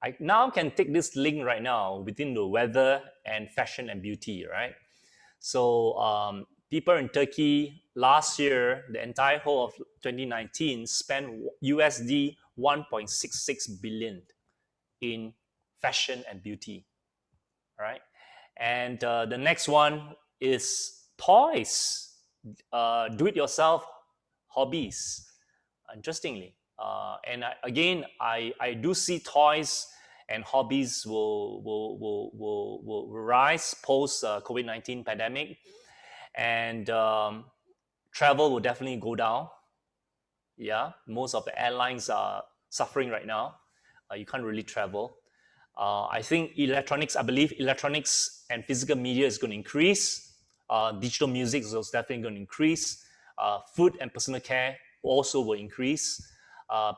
I now can take this link right now within the weather and fashion and beauty, right? So people in Turkey last year, the entire whole of 2019, spent USD 1.66 billion in fashion and beauty, right? And the next one is toys, do-it-yourself hobbies. Interestingly, and I do see toys and hobbies will rise post COVID-19 pandemic, and travel will definitely go down. Yeah, most of the airlines are suffering right now. You can't really travel. I believe electronics and physical media is going to increase. Digital music is also definitely going to increase. Food and personal care also will increase.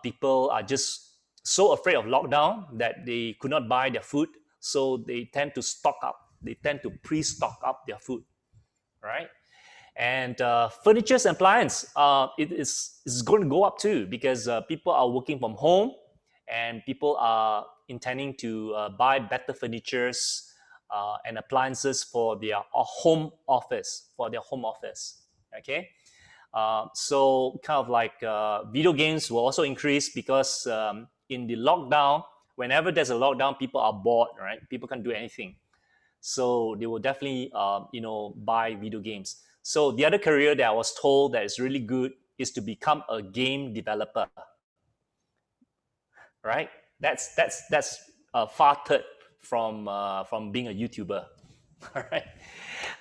People are just so afraid of lockdown that they could not buy their food, so they tend to stock up. They tend to pre-stock up their food, right? And furnitures and appliance, it is going to go up too, because people are working from home and people are intending to buy better furnitures and appliances for their home office, okay? So kind of like video games will also increase, because in the lockdown, whenever there's a lockdown, people are bored, right? People can't do anything. So they will definitely buy video games. So the other career that I was told that is really good is to become a game developer, right? That's far third from being a YouTuber. All right.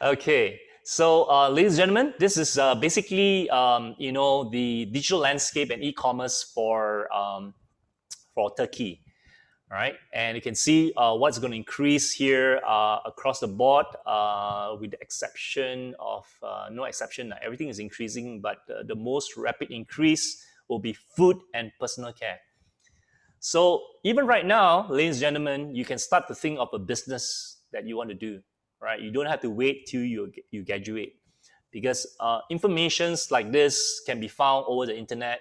Okay. So, ladies and gentlemen, this is basically the digital landscape and e-commerce for Turkey. All right, and you can see what's going to increase here across the board, with the exception of no exception. Everything is increasing, but the most rapid increase will be food and personal care. So even right now, ladies and gentlemen, you can start to think of a business that you want to do. Right, you don't have to wait till you graduate, because informations like this can be found over the internet,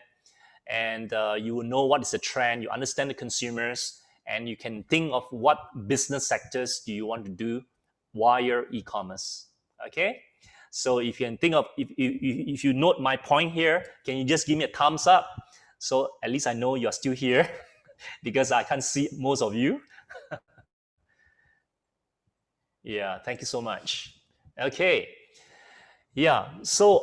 and you will know what is the trend. You understand the consumers, and you can think of what business sectors do you want to do via e-commerce. Okay, so if you can think of, if you note my point here, can you just give me a thumbs up, so at least I know you're still here because I can't see most of you. Yeah, thank you so much. Okay, yeah, so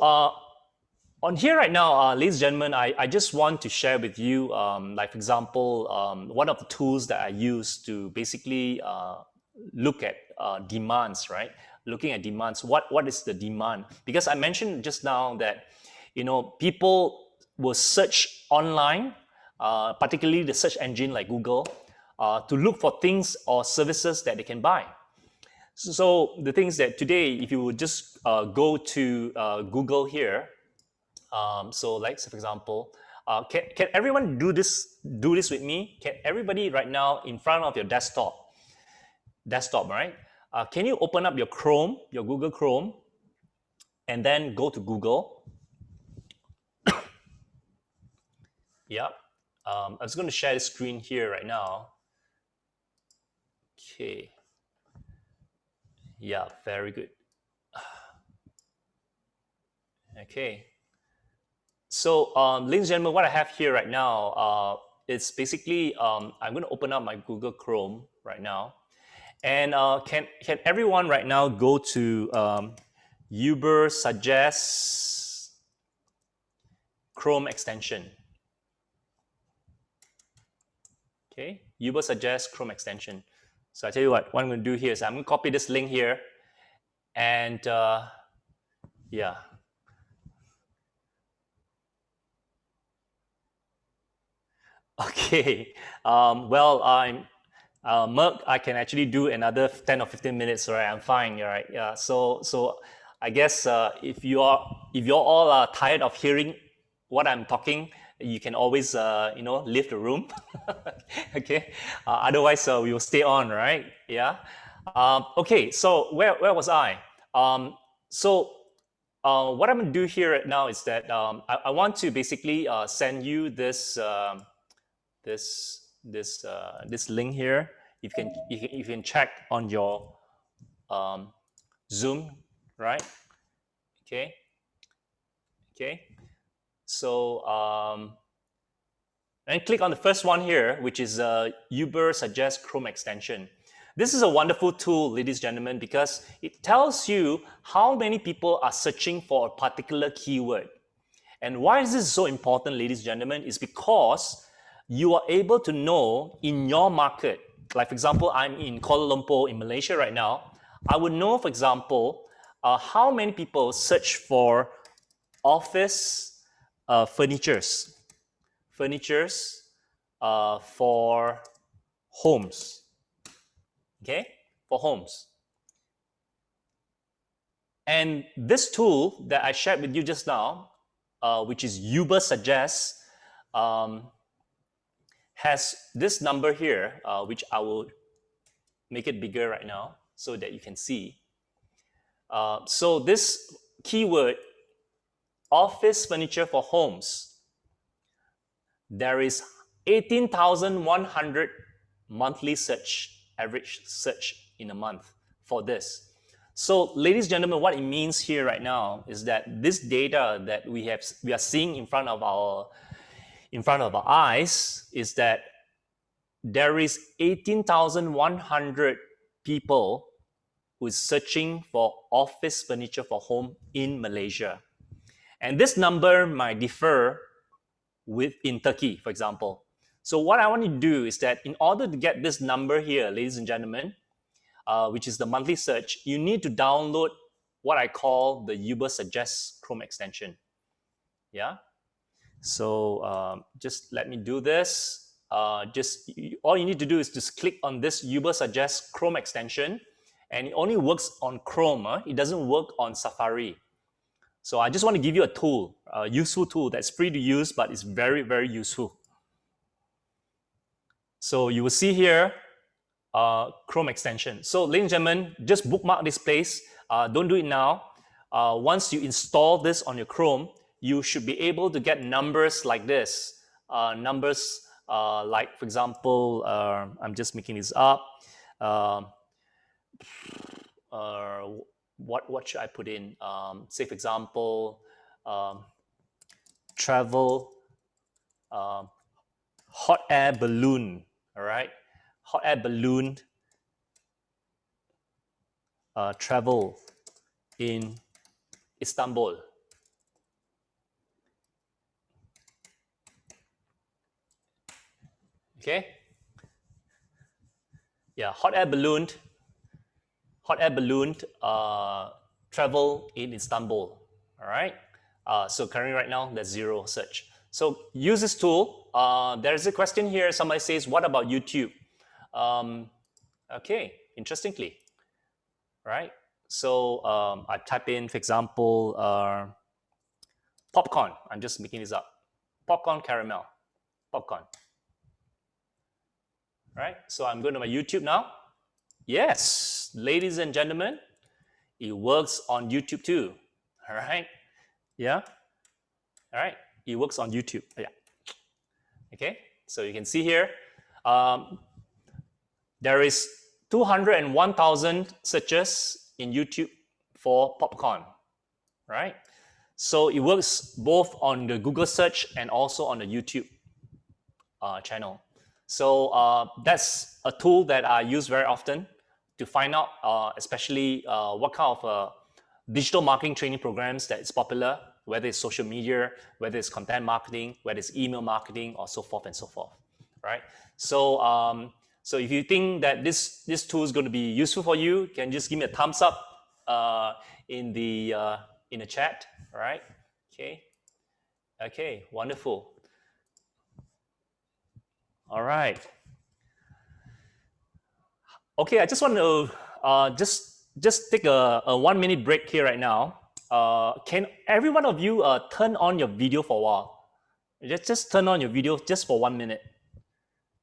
on here right now, ladies and gentlemen, I just want to share with you, like for example, one of the tools that I use to basically look at demands, right? Looking at demands, what is the demand? Because I mentioned just now that, people will search online, particularly the search engine like Google, to look for things or services that they can buy. So the things that today, if you would just go to Google here, so like, for example, can everyone do this with me? Can everybody right now in front of your desktop, right? Can you open up your Chrome, your Google Chrome, and then go to Google? Yeah. I'm just going to share the screen here right now. Okay. Yeah, very good. Okay. So, ladies and gentlemen, what I have here right now is basically I'm going to open up my Google Chrome right now, and can everyone right now go to ubersuggest Chrome extension? Okay, ubersuggest Chrome extension. So I tell you what I'm going to do here is I'm going to copy this link here, and yeah. Okay. Well, Merck, I can actually do another 10 or 15 minutes, right? I'm fine, right? Yeah. So I guess if you're all tired of hearing what I'm talking, you can always leave the room. Okay. Otherwise, we will stay on, right? Yeah. Okay. So where was I? What I'm going to do here right now is that I want to basically send you this. This link here. You can check on your Zoom, right? Okay. So and click on the first one here, which is ubersuggest Chrome extension. This is a wonderful tool, ladies and gentlemen, because it tells you how many people are searching for a particular keyword. And why is this so important, ladies and gentlemen? Is because you are able to know in your market, like for example, I'm in Kuala Lumpur in Malaysia right now. I would know, for example, how many people search for office furnitures for homes. Okay, for homes. And this tool that I shared with you just now, which is ubersuggest, has this number here, which I will make it bigger right now so that you can see. So this keyword, office furniture for homes, there is 18,100 monthly average search in a month for this. So, ladies and gentlemen, what it means here right now is that this data that we are seeing in front of our eyes is that there is 18,100 people who is searching for office furniture for home in Malaysia. And this number might differ in Turkey, for example. So what I want to do is that in order to get this number here, ladies and gentlemen, which is the monthly search, you need to download what I call the ubersuggest Chrome extension. Yeah. So just let me do this. All you need to do is just click on this ubersuggest Chrome extension, and it only works on Chrome. It doesn't work on Safari. So I just want to give you a tool, a useful tool that's free to use, but it's very, very useful. So you will see here, Chrome extension. So ladies and gentlemen, just bookmark this place. Don't do it now. Once you install this on your Chrome, you should be able to get numbers like this. Numbers like, for example, I'm just making this up. What should I put in? Say, for example, travel, hot air balloon. All right, hot air balloon travel in Istanbul. Okay. Yeah, hot air balloon travel in Istanbul. All right. So currently right now there's 0 search. So use this tool. There is a question here. Somebody says, what about YouTube? Okay, interestingly, right? So I type in, for example, popcorn. I'm just making this up. Popcorn caramel, popcorn. Right? So I'm going to my YouTube now. Yes, ladies and gentlemen, it works on YouTube too. All right? Yeah? All right? It works on YouTube. Yeah. Okay? So you can see here, there is 201,000 searches in YouTube for popcorn. Right? So it works both on the Google search and also on the YouTube channel. So that's a tool that I use very often to find out, especially what kind of digital marketing training programs that is popular, whether it's social media, whether it's content marketing, whether it's email marketing, or so forth and so forth, right? So so if you think that this tool is going to be useful for you, you can just give me a thumbs up in the chat, all right? Okay, wonderful. All right. Okay, I just want to just take a 1 minute break here right now. Can every one of you turn on your video for a while? Just turn on your video just for 1 minute,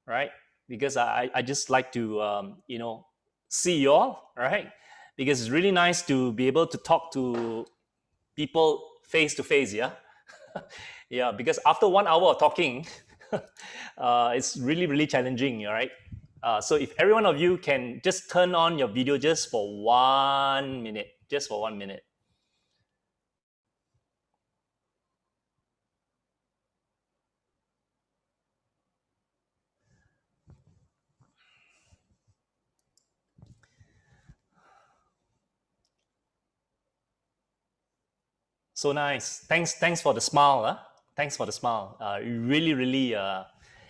right? Because I just like to see you all, right? Because it's really nice to be able to talk to people face to face, yeah. Yeah, because after 1 hour of talking, it's really challenging, all right? So if every one of you can just turn on your video just for 1 minute, just for 1 minute. So nice. Thanks for the smile. Huh? Thanks for the smile. It really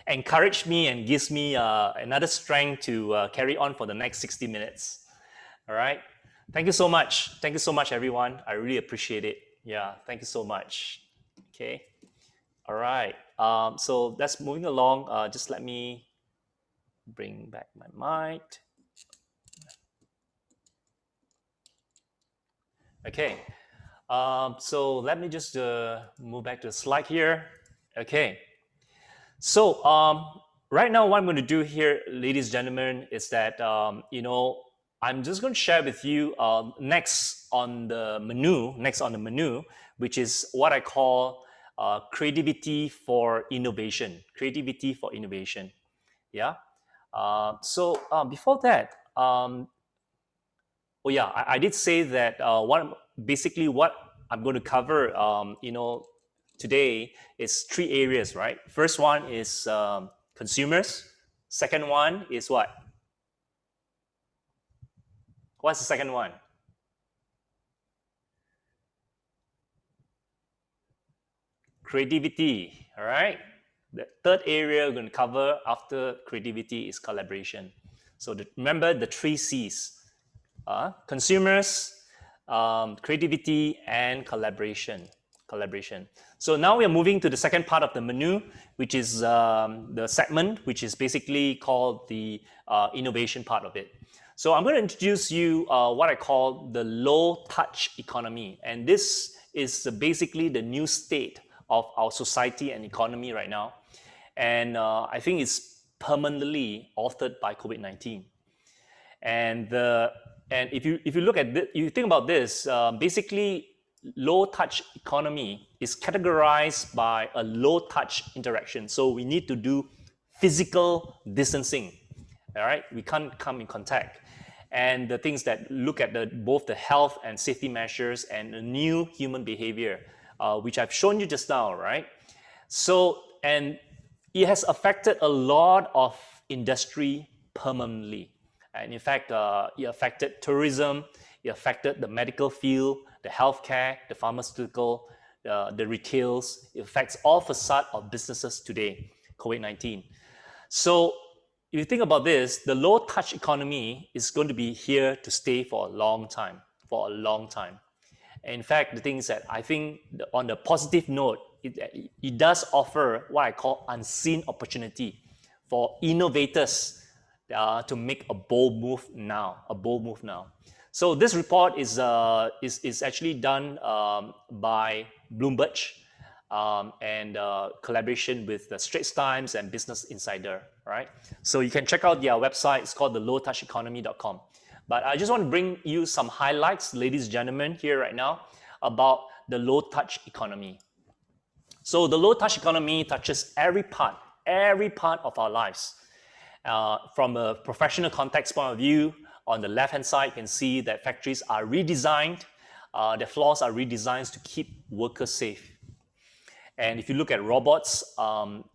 encouraged me and gives me another strength to carry on for the next 60 minutes. All right. Thank you so much. Thank you so much, everyone. I really appreciate it. Yeah. Thank you so much. Okay. All right. So that's moving along. Just let me bring back my mic. Okay. So let me just move back to the slide here. Okay. So right now, what I'm going to do here, ladies and gentlemen, is that I'm just going to share with you next on the menu, which is what I call creativity for innovation. Creativity for innovation. Yeah. So before that, oh yeah, I did say that basically what I'm going to cover, today is 3 areas, right? First one is consumers. Second one is what? What's the second one? Creativity, all right? The third area we're going to cover after creativity is collaboration. So remember the 3 C's. Consumers, creativity, and collaboration. So now we are moving to the second part of the menu, which is the segment, which is basically called the innovation part of it. So I'm going to introduce you what I call the low-touch economy. And this is basically the new state of our society and economy right now. And I think it's permanently altered by COVID-19. And if you look at this, you think about this, basically low-touch economy is categorized by a low-touch interaction. So we need to do physical distancing, all right? We can't come in contact. And the things that look at both the health and safety measures and the new human behavior, which I've shown you just now, right? So, and it has affected a lot of industry permanently. And in fact, it affected tourism, it affected the medical field, the healthcare, the pharmaceutical, the retails. It affects all facade of businesses today, COVID-19. So if you think about this, the low-touch economy is going to be here to stay for a long time, And in fact, the thing is that I think on the positive note, it does offer what I call unseen opportunity for innovators to make a bold move now. So this report is actually done by Bloomberg and collaboration with the Straits Times and Business Insider, right? So you can check out their website. It's called the lowtoucheconomy.com. But I just want to bring you some highlights, ladies and gentlemen, here right now about the low-touch economy. So the low-touch economy touches every part of our lives. From a professional context point of view, on the left-hand side, you can see that factories are redesigned. their floors are redesigned to keep workers safe. And if you look at robots, robots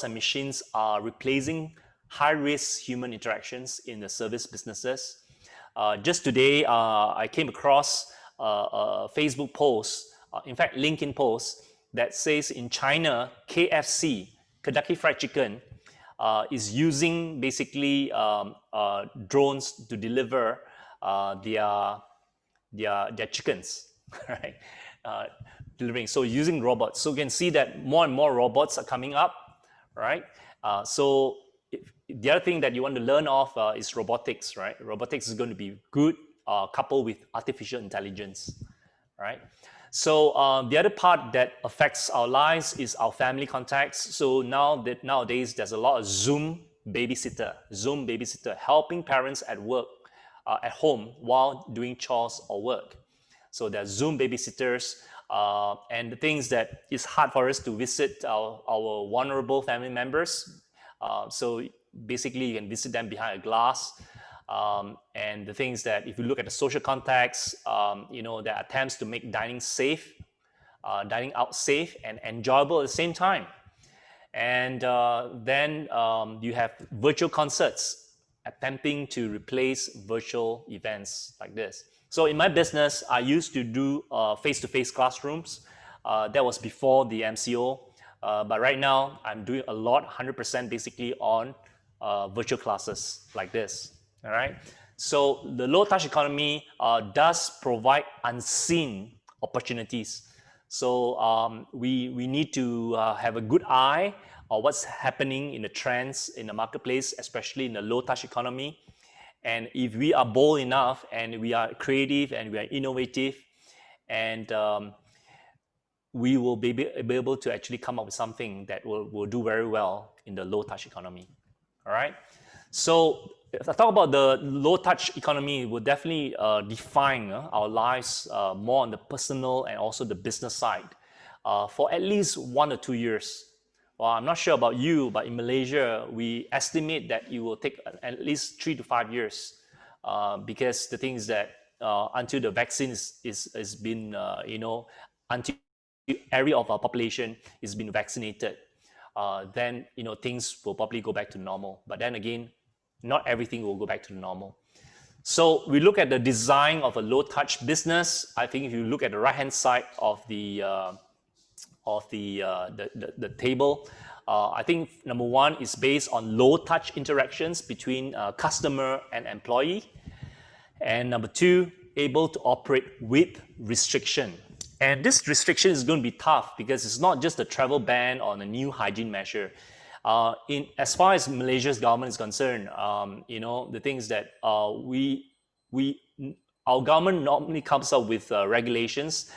and machines are replacing high-risk human interactions in the service businesses. Just today, I came across a Facebook post, in fact, LinkedIn post, that says in China, KFC, Kentucky Fried Chicken, is using basically drones to deliver their chickens, right? Delivering, so using robots. So you can see that more and more robots are coming up, right? The other thing that you want to learn of is robotics, right? Robotics is going to be good coupled with artificial intelligence, right? So the other part that affects our lives is our family contacts. So nowadays there's a lot of Zoom babysitter, helping parents at work, at home while doing chores or work. So there's Zoom babysitters, and the things that it's hard for us to visit our vulnerable family members. So basically you can visit them behind a glass. And the things that if you look at the social contacts, there are attempts to make dining out safe and enjoyable at the same time. And then you have virtual concerts attempting to replace virtual events like this. So in my business, I used to do face-to-face classrooms. That was before the MCO. But right now, I'm doing a lot, 100% basically on virtual classes like this. All right. So the low-touch economy does provide unseen opportunities. So we need to have a good eye on what's happening in the trends in the marketplace, especially in the low-touch economy. And if we are bold enough and we are creative and we are innovative, and we will be able to actually come up with something that will do very well in the low-touch economy. All right. So if I talk about the low-touch economy, it will definitely define our lives more on the personal and also the business side for at least 1 or 2 years. Well, I'm not sure about you, but in Malaysia, we estimate that it will take at least 3 to 5 years because the thing is that until the vaccine is been, until area of our population is been vaccinated, then things will probably go back to normal. But then again, not everything will go back to normal. So we look at the design of a low-touch business. I think if you look at the right-hand side of the table, I think number one is based on low-touch interactions between customer and employee, and number two, able to operate with restriction. And this restriction is going to be tough because it's not just a travel ban or a new hygiene measure. As far as Malaysia's government is concerned, the things that our government normally comes up with regulations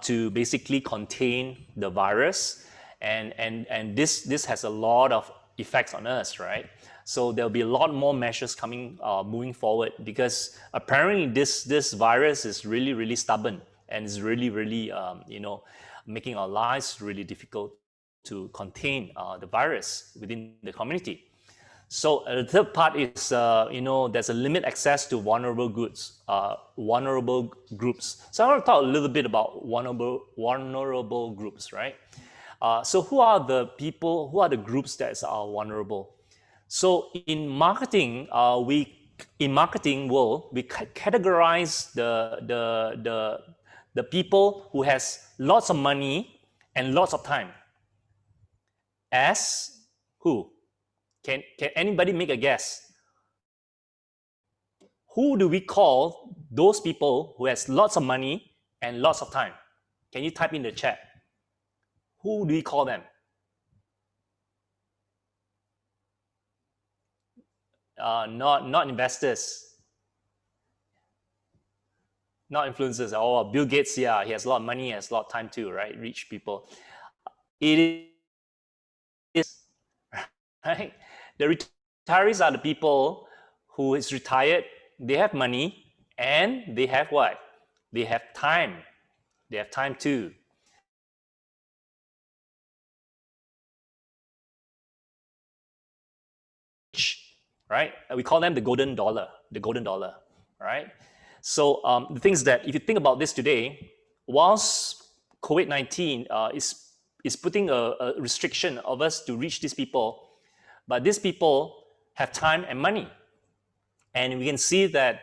to basically contain the virus, and this has a lot of effects on us, right? So there'll be a lot more measures coming moving forward because apparently this virus is really stubborn and is really making our lives really difficult to contain the virus within the community. So the third part is, there's a limit access to vulnerable groups. So I want to talk a little bit about vulnerable groups, right? So who are the people, who are the groups that are vulnerable? So in marketing, marketing world, we categorize the people who has lots of money and lots of time as who? Can anybody make a guess? Who do we call those people who has lots of money and lots of time? Can you type in the chat? Who do we call them? Not investors, not influencers. Oh, Bill Gates, yeah, he has a lot of money, he has a lot of time too, right? Rich people. It is, right? The retirees are the people who is retired, they have money, and they have what? They have time. They have time too. Right? We call them the golden dollar, right? So the things that, if you think about this today, whilst COVID-19 is putting a restriction of us to reach these people, but these people have time and money. And we can see that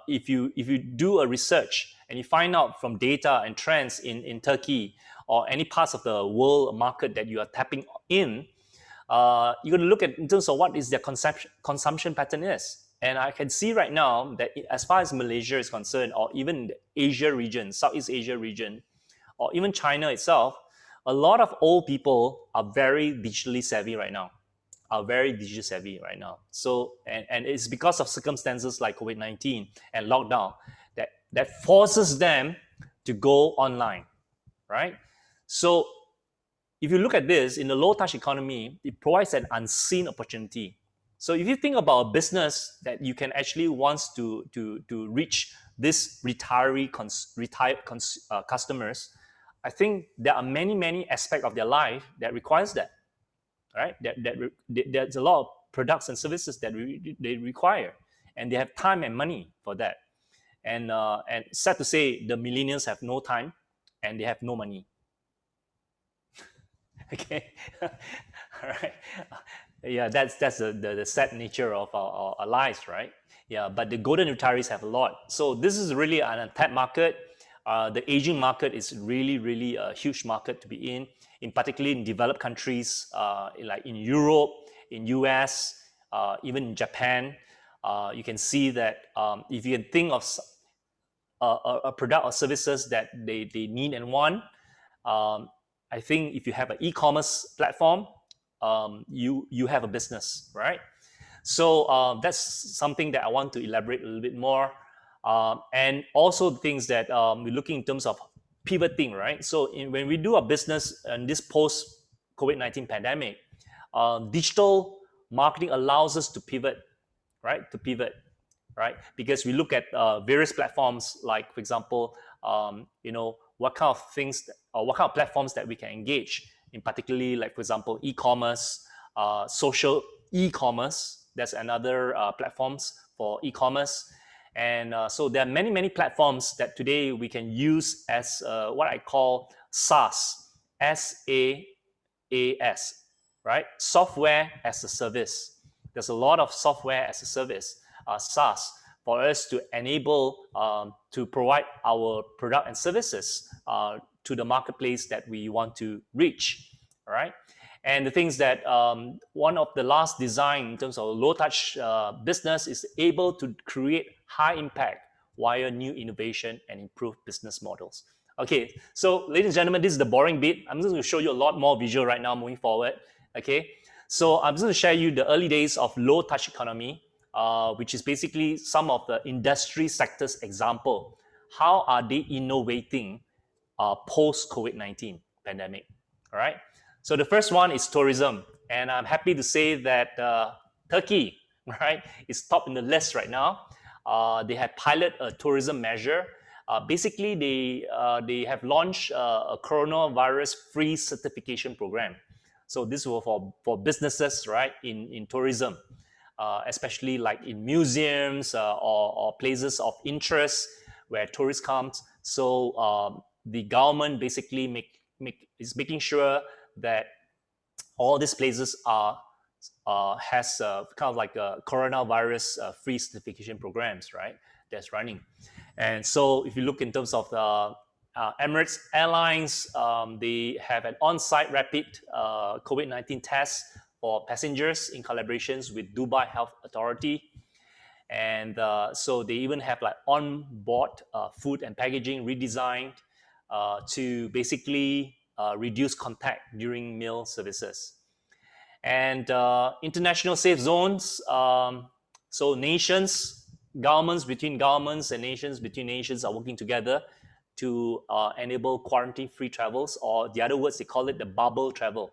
if you do a research and you find out from data and trends in Turkey or any parts of the world market that you are tapping in, you're going to look at in terms of what is their consumption pattern is. And I can see right now that as far as Malaysia is concerned, or even the Asia region, Southeast Asia region, or even China itself, a lot of old people are very digitally savvy right now. So, and it's because of circumstances like COVID-19 and lockdown that forces them to go online, right? So if you look at this, in the low-touch economy, it provides an unseen opportunity. So if you think about a business that you can actually wants to reach this retired customers, I think there are many aspects of their life that requires that, right? There's a lot of products and services that they require, and they have time and money for that. And sad to say, the millennials have no time and they have no money. Okay, all right. Yeah, that's the sad nature of our lives, right? Yeah, but the golden retirees have a lot. So this is really an untapped market. The aging market is really a huge market to be in particularly in developed countries like in Europe, in US, even in Japan. You can see that if you can think of a product or services that they need and want, I think if you have an e-commerce platform, you have a business, right? So that's something that I want to elaborate a little bit more. And also the things that we're looking in terms of pivoting, right? So when we do a business in this post-COVID-19 pandemic, digital marketing allows us to pivot, right? Because we look at various platforms, like, for example, what kind of things or what kind of platforms that we can engage in, particularly like, for example, e-commerce, social e-commerce. That's another platforms for e-commerce. And so there are many platforms that today we can use as what I call SaaS, SaaS, right? Software as a service. There's a lot of software as a service, SaaS, for us to enable to provide our product and services to the marketplace that we want to reach, all right? And the things that one of the last design in terms of low-touch business is able to create high impact via new innovation and improve business models. Okay, so ladies and gentlemen, this is the boring bit. I'm just going to show you a lot more visual right now moving forward. Okay, so I'm just going to share you the early days of low-touch economy, which is basically some of the industry sectors example. How are they innovating post-COVID-19 pandemic? All right. So the first one is tourism, and I'm happy to say that Turkey, right, is top in the list right now. They have piloted a tourism measure. Basically, they have launched a coronavirus-free certification program. So this was for businesses, right, in tourism, especially like in museums or places of interest where tourists come. So the government basically is making sure that all these places has kind of like a coronavirus free certification programs, right? That's running. And so if you look in terms of the Emirates Airlines, they have an on-site rapid COVID-19 test for passengers in collaborations with Dubai Health Authority. And so they even have like on-board food and packaging redesigned to basically reduce contact during meal services. And international safe zones, so nations, governments between governments and nations between nations are working together to enable quarantine-free travels, or the other words, they call it the bubble travel,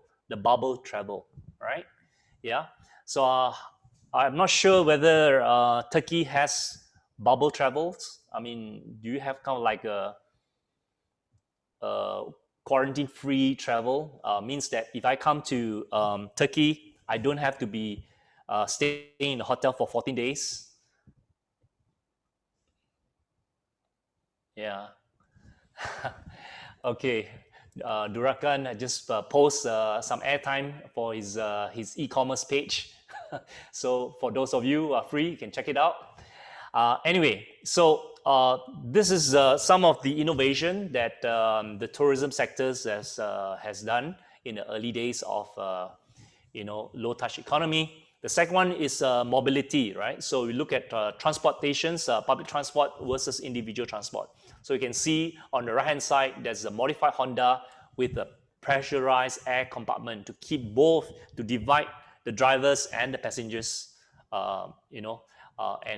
right? Yeah, so I'm not sure whether Turkey has bubble travels. I mean, do you have kind of like a quarantine-free travel? Means that if I come to Turkey, I don't have to be staying in a hotel for 14 days. Yeah. Okay. Durakan just post some airtime for his e-commerce page. So for those of you who are free, you can check it out. Anyway, so this is some of the innovation that the tourism sectors has done in the early days of low touch economy. The second one is mobility, right? So we look at transportations, public transport versus individual transport. So you can see on the right hand side, there's a modified Honda with a pressurized air compartment to divide the drivers and the passengers, and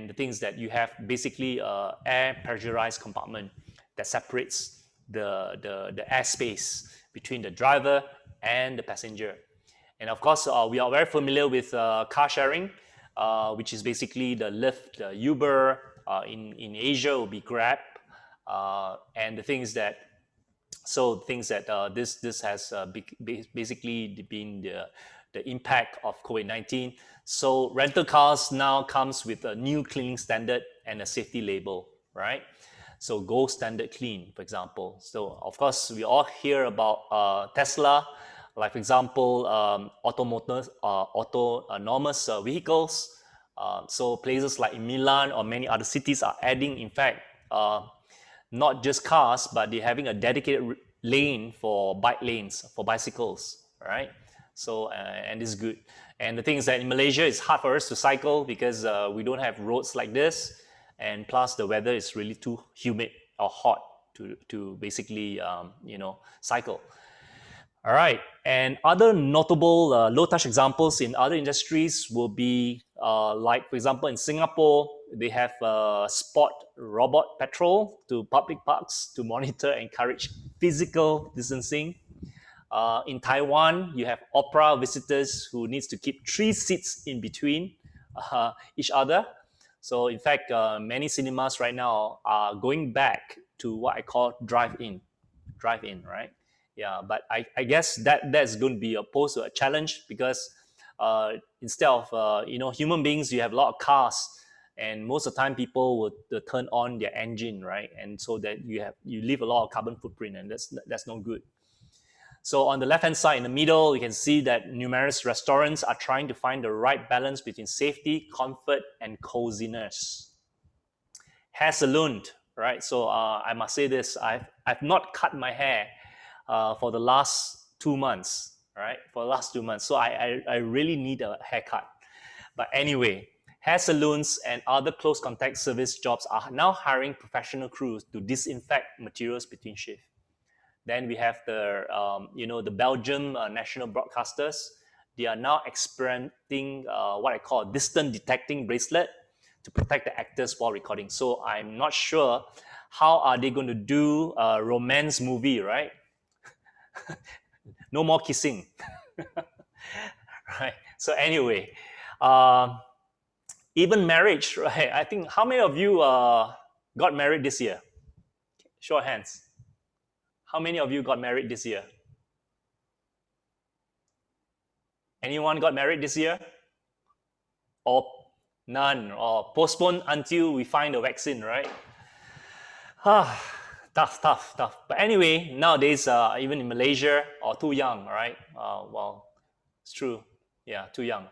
the things that you have basically air pressurized compartment that separates the airspace between the driver and the passenger. And of course, we are very familiar with car sharing, which is basically the Lyft, the Uber. In Asia, will be Grab, and the things that this has basically been the impact of COVID-19. So rental cars now comes with a new cleaning standard and a safety label, right? So Gold Standard Clean, for example. So of course, we all hear about Tesla, like for example, autonomous vehicles. So places like Milan or many other cities are adding, in fact, not just cars, but they're having a dedicated lane for bike lanes for bicycles, right? So and it's good. And the thing is that in Malaysia, it's hard for us to cycle because we don't have roads like this, and plus the weather is really too humid or hot to basically cycle. All right, and other notable low-touch examples in other industries will be like, for example, in Singapore, they have spot robot patrol to public parks to monitor and encourage physical distancing. In Taiwan, you have opera visitors who needs to keep 3 seats in between each other. So in fact, many cinemas right now are going back to what I call drive-in, right? Yeah, but I guess that's going to be posed to a challenge because instead of human beings, you have a lot of cars, and most of the time people will turn on their engine, right? And so that you leave a lot of carbon footprint, and that's no good. So on the left-hand side in the middle, you can see that numerous restaurants are trying to find the right balance between safety, comfort, and coziness. Hair salon, right? So I must say this: I've not cut my hair for the last 2 months, right? For the last 2 months, so I really need a haircut. But anyway, hair salons and other close contact service jobs are now hiring professional crews to disinfect materials between shifts. Then we have the Belgium national broadcasters. They are now experimenting what I call a distant detecting bracelet to protect the actors while recording. So I'm not sure how are they going to do a romance movie, right? No more kissing. Right. So anyway, even marriage, right? I think how many of you got married this year? Show of hands. How many of you got married this year? Anyone got married this year? Or none? Or postponed until we find a vaccine, right? Tough. But anyway, nowadays, even in Malaysia, or too young, right? Well, it's true. Yeah, too young.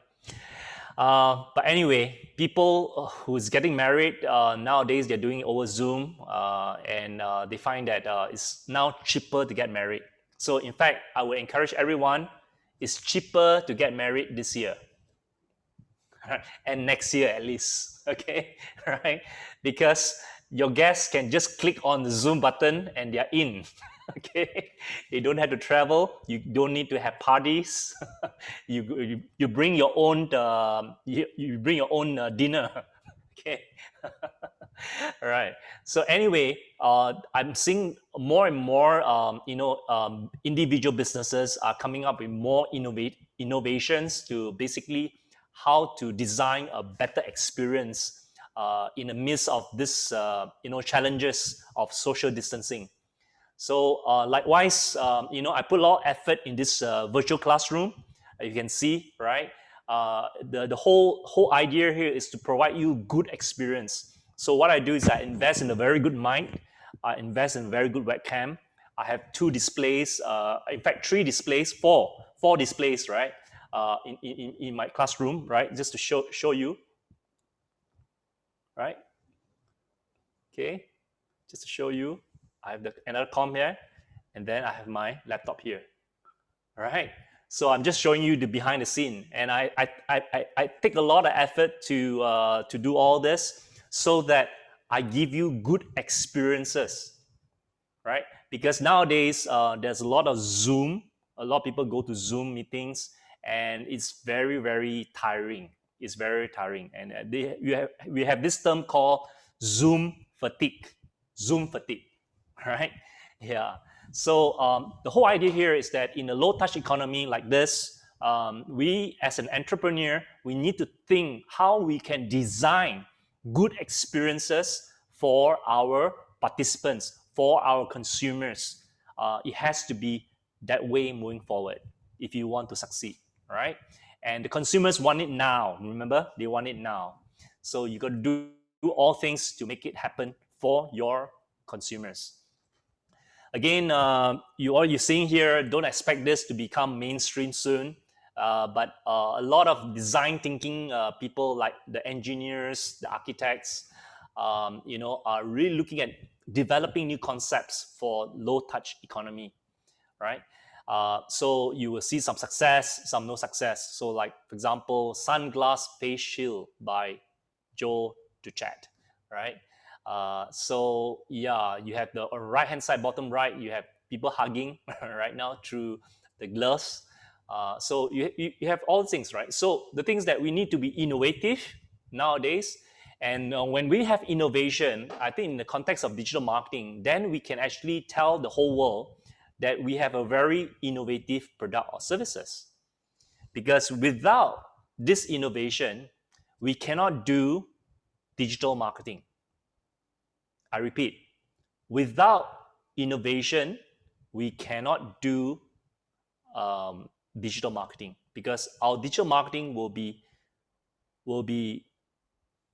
But anyway, people who's getting married nowadays, they're doing it over Zoom, and they find that it's now cheaper to get married. So in fact, I would encourage everyone, it's cheaper to get married this year. And next year at least, okay? Right? Because your guests can just click on the Zoom button and they're in. Okay, you don't have to travel. You don't need to have parties. you bring your own you bring your own dinner. Okay, all right. So anyway, I'm seeing more and more individual businesses are coming up with more innovations to basically how to design a better experience in the midst of this challenges of social distancing. So likewise, I put a lot of effort in this virtual classroom. You can see, right? The whole idea here is to provide you good experience. So what I do is I invest in a very good mic. I invest in a very good webcam. I have 2 displays, in fact 3 displays, 4 displays, right? In my classroom, right? Just to show you, right? Okay, just to show you, I have another com here, and then I have my laptop here. All right. So I'm just showing you the behind the scene, and I take a lot of effort to do all this so that I give you good experiences, right? Because nowadays there's a lot of Zoom. A lot of people go to Zoom meetings, and it's very tiring. It's very tiring, and we have this term called Zoom fatigue. Zoom fatigue, right? Yeah. So the whole idea here is that in a low-touch economy like this, we as an entrepreneur, we need to think how we can design good experiences for our participants, for our consumers. It has to be that way moving forward if you want to succeed, right? And the consumers want it now. Remember, they want it now. So you got to do all things to make it happen for your consumers. Again, all you're seeing here, don't expect this to become mainstream soon. But a lot of design thinking people like the engineers, the architects, are really looking at developing new concepts for low-touch economy, right? So you will see some success, some no success. So like, for example, sunglass face shield by Joe Duchat, right? So yeah, you have the right hand side, bottom right, you have people hugging right now through the gloves. So you have all things, right? So the things that we need to be innovative nowadays. And when we have innovation, I think in the context of digital marketing, then we can actually tell the whole world that we have a very innovative product or services. Because without this innovation, we cannot do digital marketing. I repeat, without innovation, we cannot do digital marketing, because our digital marketing will be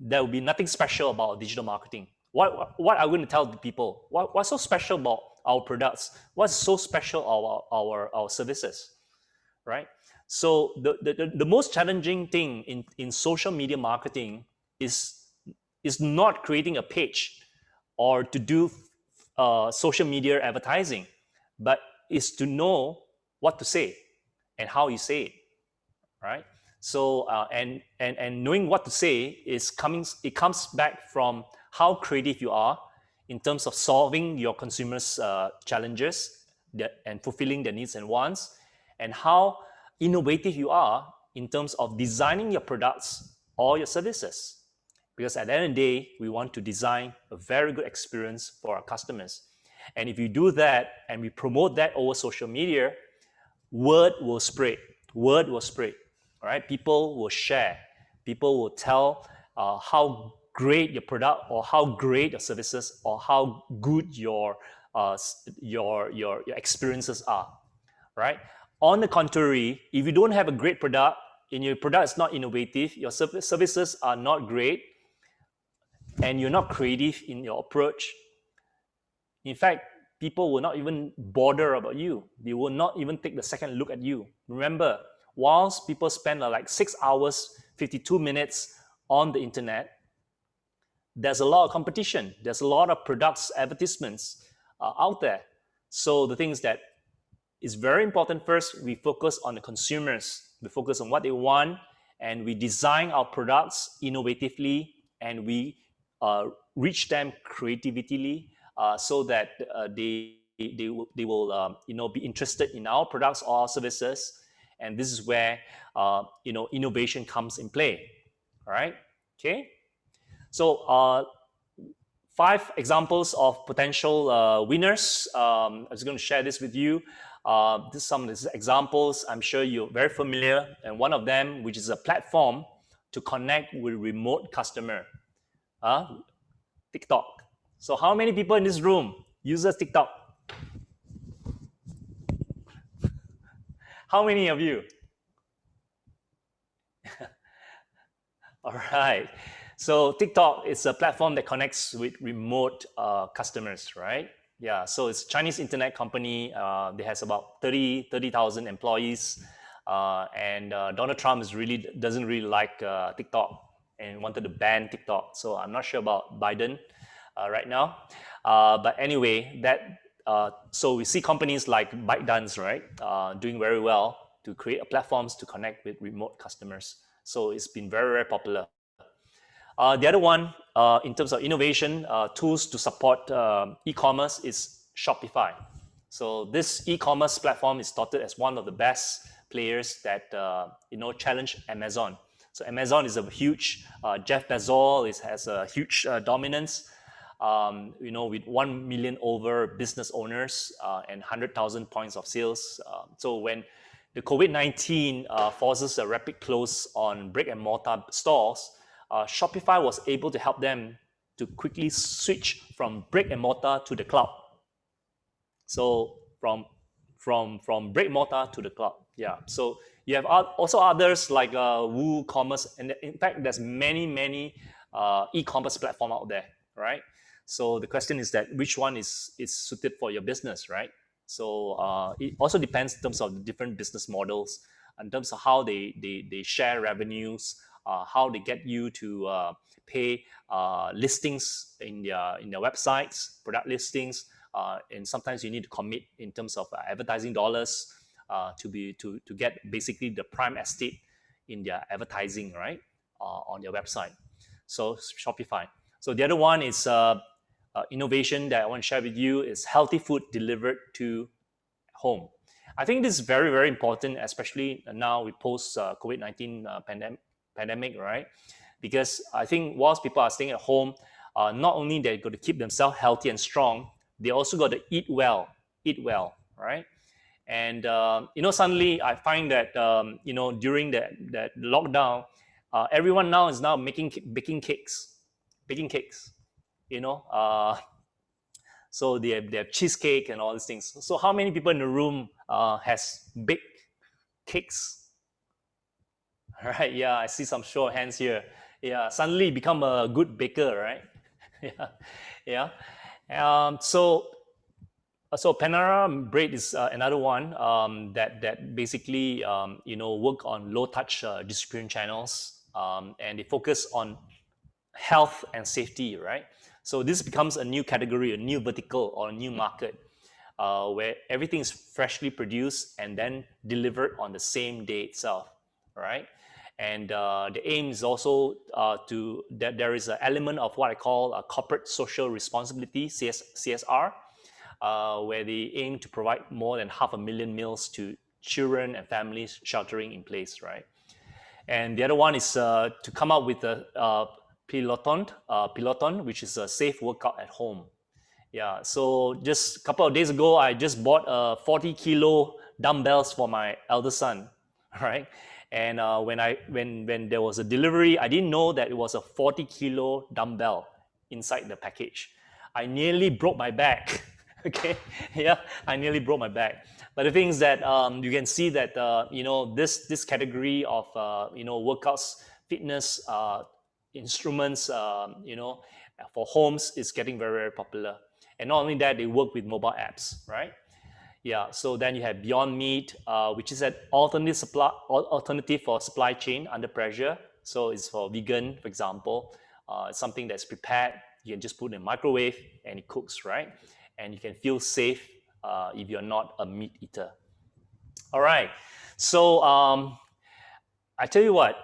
there will be nothing special about digital marketing. What are we going to tell the people? What's so special about our products? What's so special about our services, right? So the most challenging thing in social media marketing is not creating a page or to do social media advertising, but is to know what to say and how you say it, right? So and knowing what to say it comes back from how creative you are in terms of solving your consumers' challenges and fulfilling their needs and wants, and how innovative you are in terms of designing your products or your services. Because at the end of the day, we want to design a very good experience for our customers. And if you do that and we promote that over social media, word will spread. Word will spread. All right, people will share. People will tell how great your product or how great your services or how good your experiences are. Right. On the contrary, if you don't have a great product and your product is not innovative, your services are not great, and you're not creative in your approach, in fact, people will not even bother about you. They will not even take the second look at you. Remember, whilst people spend like 6 hours, 52 minutes on the internet, there's a lot of competition. There's a lot of products, advertisements out there. So the things that is very important, first, we focus on the consumers. We focus on what they want, and we design our products innovatively, and we reach them creatively so that they will be interested in our products or our services. And this is where innovation comes in play. All right. Okay. So 5 examples of potential winners. I'm just going to share this with you. This some of these examples. I'm sure you're very familiar. And one of them, which is a platform to connect with remote customer. TikTok. So how many people in this room uses TikTok? How many of you? All right. So TikTok is a platform that connects with remote customers, right? Yeah, so it's a Chinese internet company. They has about 30,000 employees. And Donald Trump doesn't really like TikTok and wanted to ban TikTok. So I'm not sure about Biden right now. But anyway, so we see companies like ByteDance, right, doing very well to create platforms to connect with remote customers. So it's been very, very popular. The other one, in terms of innovation, tools to support e-commerce is Shopify. So this e-commerce platform is touted as one of the best players that challenge Amazon. So Amazon is a huge. Jeff Bezos has a huge dominance. With 1 million over business owners and 100,000 points of sales. So when the COVID-19 forces a rapid close on brick and mortar stores, Shopify was able to help them to quickly switch from brick and mortar to the cloud. So from brick and mortar to the cloud, yeah. So you have also others like WooCommerce, and in fact, there's many e-commerce platform out there, right? So the question is that which one is suited for your business, right? So it also depends in terms of the different business models, in terms of how they share revenues, how they get you to pay listings in their websites, product listings, and sometimes you need to commit in terms of advertising dollars to get basically the prime estate in their advertising, right, on their website. So Shopify. So the other one is innovation that I want to share with you is healthy food delivered to home. I think this is very, very important, especially now we post COVID-19 pandemic, right? Because I think whilst people are staying at home, not only they're going to keep themselves healthy and strong, they also got to eat well, right? And suddenly I find that during that lockdown, everyone now is baking cakes. So they have cheesecake and all these things. So how many people in the room has baked cakes? All right, yeah, I see some show of hands here. Yeah, suddenly become a good baker, right? yeah. So Panera Bread is another one that basically work on low touch distribution channels, and they focus on health and safety, right? So this becomes a new category, a new vertical, or a new market where everything is freshly produced and then delivered on the same day itself, right? And the aim is also that there is an element of what I call a corporate social responsibility, CSR, where they aim to provide more than 500,000 meals to children and families sheltering in place, right? And the other one is to come up with a Peloton, which is a safe workout at home. Yeah, so just a couple of days ago, I just bought 40-kilo dumbbells for my elder son, right? And when there was a delivery, I didn't know that it was a 40-kilo dumbbell inside the package. I nearly broke my back. Okay, yeah, I nearly broke my back. But the thing is that you can see that this category of workouts, fitness instruments, for homes is getting very, very popular. And not only that, they work with mobile apps, right? Yeah. So then you have Beyond Meat, which is an alternative for supply chain under pressure. So it's for vegan, for example. It's something that's prepared. You can just put it in a microwave and it cooks, right? And you can feel safe if you're not a meat eater. All right. So I tell you what,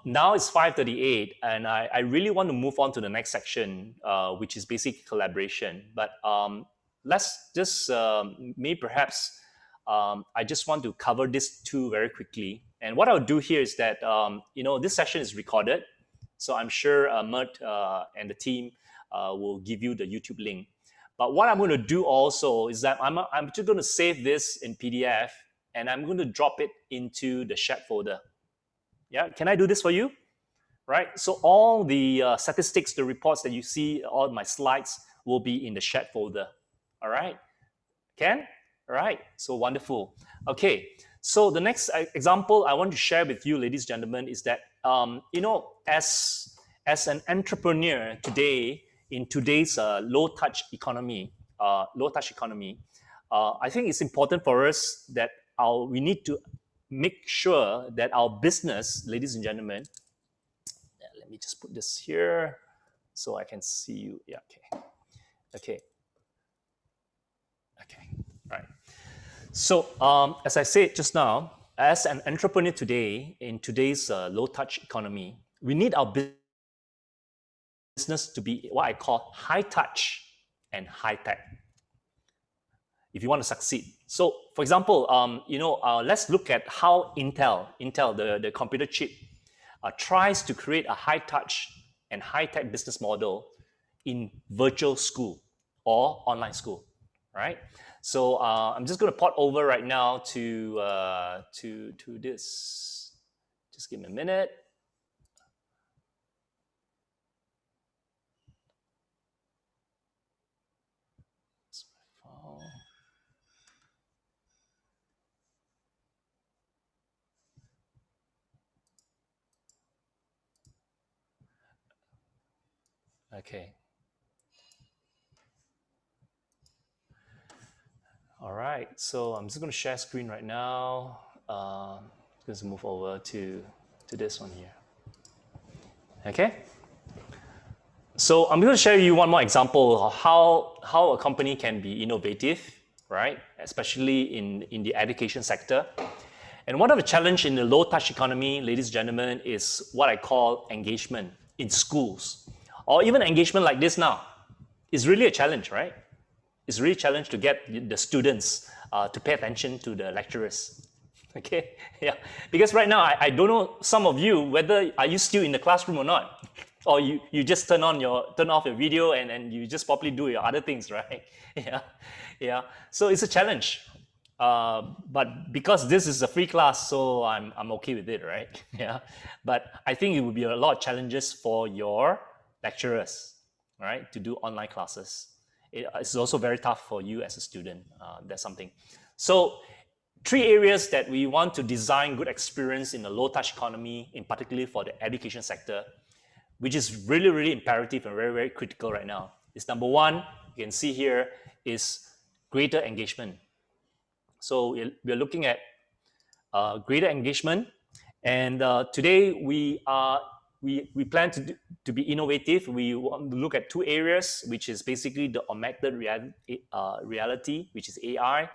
now it's 5:38, and I really want to move on to the next section, which is basic collaboration. But let's just perhaps I just want to cover this two very quickly. And what I'll do here is that this session is recorded, so I'm sure Mert and the team will give you the YouTube link. But what I'm going to do also is that I'm just going to save this in PDF, and I'm going to drop it into the shared folder. Yeah, can I do this for you? Right. So all the statistics, the reports that you see, all my slides will be in the shared folder. All right. Can? All right. So wonderful. Okay. So the next example I want to share with you, ladies and gentlemen, is that as an entrepreneur today, in today's low-touch economy, I think it's important for us that we need to make sure that our business, ladies and gentlemen, let me just put this here so I can see you. Yeah, okay. Right. So as I said just now, as an entrepreneur today, in today's low-touch economy, we need our business to be what I call high-touch and high-tech if you want to succeed. So for example, let's look at how Intel, the computer chip, tries to create a high-touch and high-tech business model in virtual school or online school, right? So I'm just going to port over right now to this. Just give me a minute. Okay. All right, so I'm just going to share screen right now. Just move over to this one here. Okay. So I'm going to share you one more example of how a company can be innovative, right? Especially in the education sector. And one of the challenge in the low-touch economy, ladies and gentlemen, is what I call engagement in schools, or even engagement like this now. It's really a challenge, right? It's really a challenge to get the students to pay attention to the lecturers. Okay, yeah. Because right now, I don't know some of you whether are you still in the classroom or not, or you just turn off your video and you just probably do your other things, right? Yeah. So it's a challenge. But because this is a free class, so I'm okay with it, right? Yeah. But I think it would be a lot of challenges for your lecturers, right, to do online classes. It's also very tough for you as a student. That's something. So 3 areas that we want to design good experience in a low-touch economy, in particular for the education sector, which is really, really imperative and very, very critical right now, is number 1, you can see here, is greater engagement. So we're looking at greater engagement, and today we plan to be innovative. We want to look at 2 areas, which is basically the augmented reality, which is AI,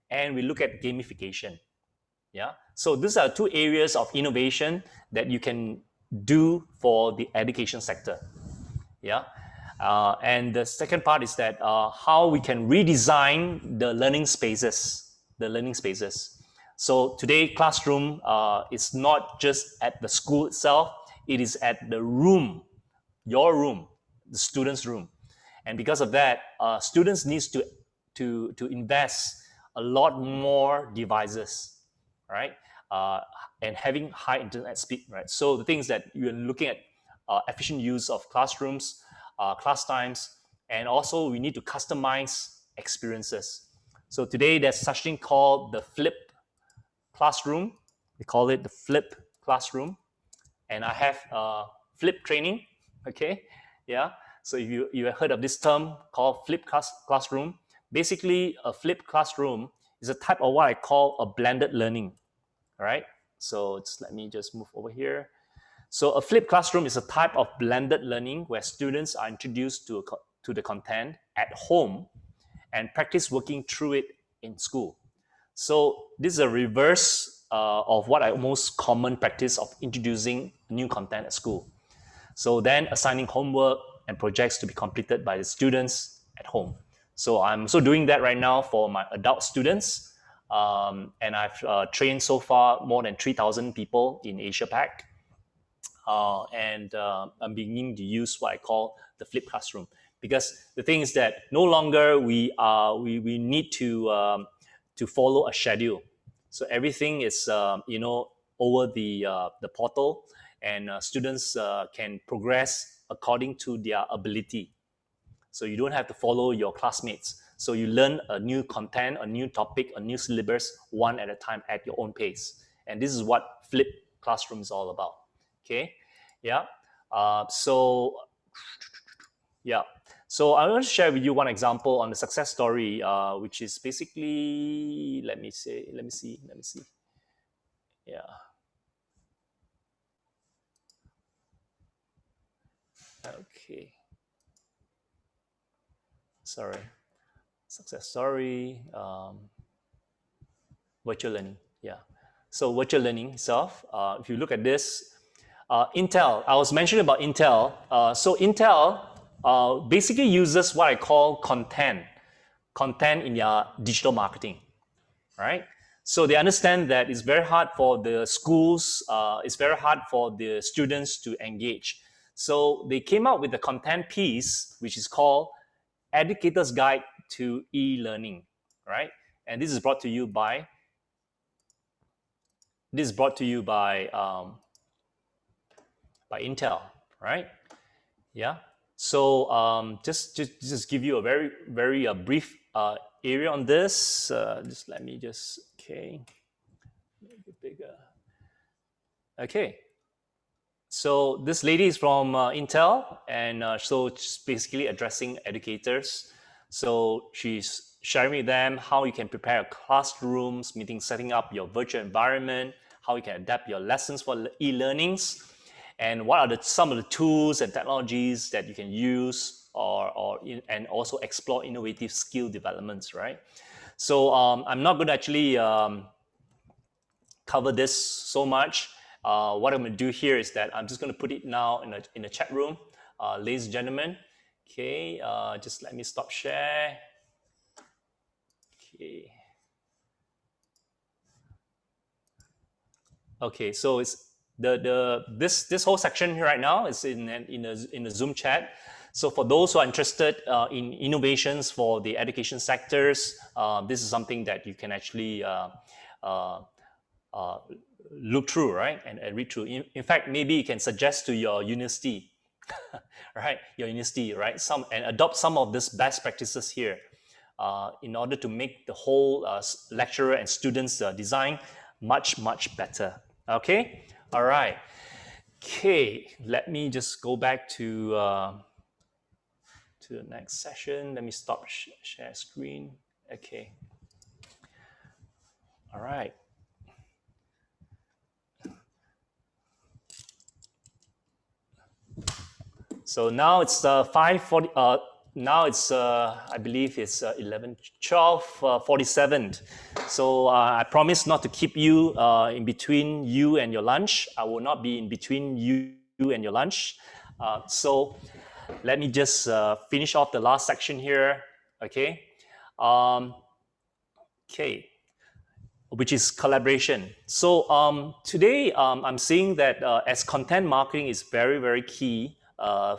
and we look at gamification. Yeah. So these are 2 areas of innovation that you can do for the education sector. Yeah. And the second part is that how we can redesign the learning spaces. So today, classroom is not just at the school itself. It is at the room, your room, the student's room. And because of that, students need to invest a lot more devices, right? And having high internet speed, right? So the things that you're looking at, efficient use of classrooms, class times, and also we need to customize experiences. So today there's such thing called the flip classroom. We call it the flip classroom. And I have flip training, okay? Yeah, so if you have heard of this term called flip classroom, basically a flip classroom is a type of what I call a blended learning, all right? So let me just move over here. So a flip classroom is a type of blended learning where students are introduced to the content at home and practice working through it in school. So this is a reverse of what I most common practice of introducing new content at school. So then assigning homework and projects to be completed by the students at home. So I'm also doing that right now for my adult students. And I've trained so far more than 3,000 people in Asia Pac. And I'm beginning to use what I call the flip classroom. Because the thing is that no longer we need to follow a schedule. So everything is over the portal, and students can progress according to their ability. So you don't have to follow your classmates. So you learn a new content, a new topic, a new syllabus, one at a time at your own pace. And this is what flip classroom is all about. Okay, yeah. So yeah, so I want to share with you one example on the success story, which is basically, let me see. Yeah. Okay. Sorry. Success story. Virtual learning. Yeah. So virtual learning itself. If you look at this, Intel. I was mentioning about Intel. So Intel basically uses what I call content in their digital marketing, right? So they understand that it's very hard for the schools, it's very hard for the students to engage. So they came out with the content piece, which is called Educator's Guide to E-Learning, right? And this is brought to you by Intel, right? Yeah. So just give you a very brief area on this. Just let me okay, make it bigger. Okay. So this lady is from Intel, and so she's basically addressing educators. So she's sharing with them how you can prepare your classrooms, setting up your virtual environment, how you can adapt your lessons for e-learnings, and what are some of the tools and technologies that you can use, and also explore innovative skill developments, right? So I'm not going to actually cover this so much. What I'm going to do here is that I'm just going to put it now in the chat room, ladies and gentlemen. Okay, just let me stop share. Okay. Okay, so it's this whole section here right now is in the Zoom chat. So for those who are interested in innovations for the education sectors, this is something that you can actually look through, right, and read through. In fact, maybe you can suggest to your university, right, and adopt some of these best practices here in order to make the whole lecturer and students design much better. Okay, all right. Okay, let me just go back to the next session. Let me stop share screen. Okay. All right. So now it's 5:40. Now it's I believe it's 12:47. So I promise not to keep you in between you and your lunch. I will not be in between you and your lunch. So let me just finish off the last section here. Okay. Okay. Which is collaboration. So today I'm seeing that as content marketing is very key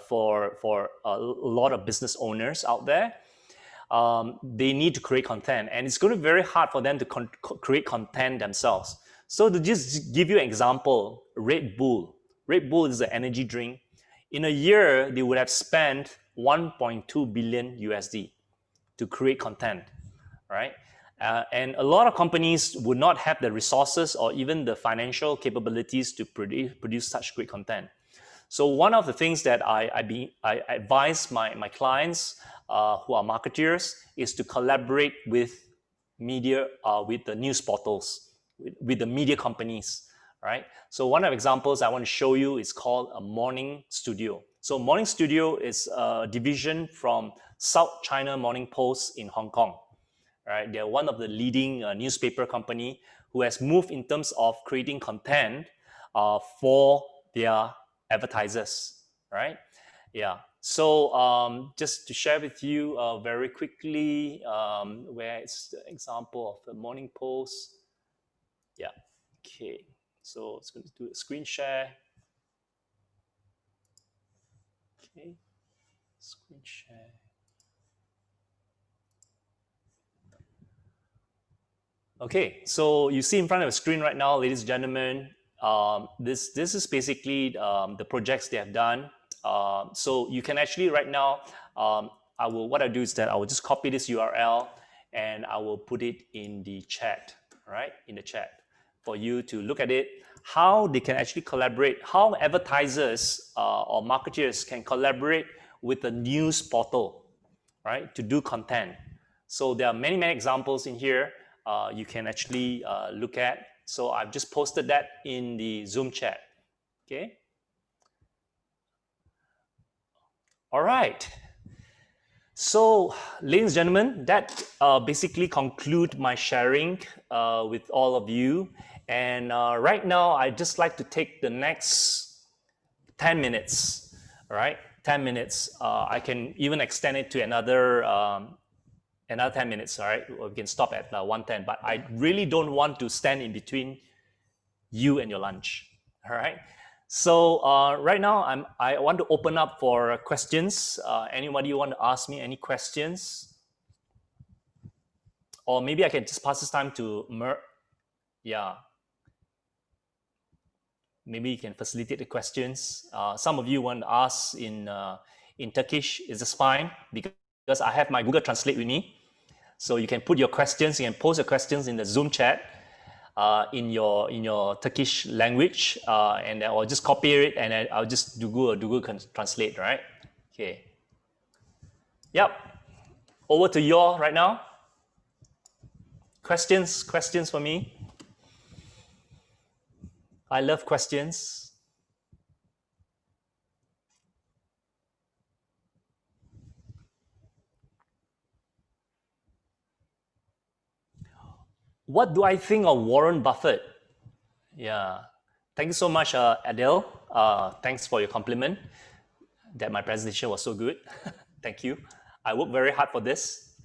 for a lot of business owners out there. They need to create content, and it's going to be very hard for them to create content themselves. So to just give you an example, Red Bull is an energy drink. In a year, they would have spent 1.2 billion USD to create content, right? And a lot of companies would not have the resources or even the financial capabilities to produce such great content. So one of the things that I advise my clients who are marketers is to collaborate with media, with the news portals, with the media companies, right? So one of the examples I want to show you is called a Morning Studio. So Morning Studio is a division from South China Morning Post in Hong Kong, right? They're one of the leading newspaper company who has moved in terms of creating content for their advertisers, right? Yeah. So just to share with you very quickly, where it's the example of the Morning Post. Yeah. Okay. So it's going to do a screen share. Okay. Screen share. Okay, so you see in front of the screen right now, ladies and gentlemen, this is basically the projects they have done. So you can actually right now, what I do is that I will just copy this URL and I will put it in the chat, right? In the chat for you to look at it. how they can actually collaborate, how advertisers or marketers can collaborate with the news portal, right, to do content. So there are many, many examples in here you can actually look at. So I've just posted that in the Zoom chat, okay? All right. So, ladies and gentlemen, that basically conclude my sharing with all of you. And right now, I'd just like to take the next 10 minutes, all right? 10 minutes. I can even extend it to another 10 minutes, all right? We can stop at 1:10, but I really don't want to stand in between you and your lunch, all right? So right now, I want to open up for questions. Anybody want to ask me any questions? Or maybe I can just pass this time to Yeah. Maybe you can facilitate the questions. Some of you want to ask in Turkish. Is this fine? Because I have my Google Translate with me. So you can put your questions, you can post your questions in the Zoom chat. In your Turkish language, and I'll just copy it and I'll just do Google Translate, right? Okay. Yep. Over to you all right now. Questions for me. I love questions. What do I think of Warren Buffett? Yeah. Thank you so much, Adele. Thanks for your compliment that my presentation was so good. Thank you. I worked very hard for this.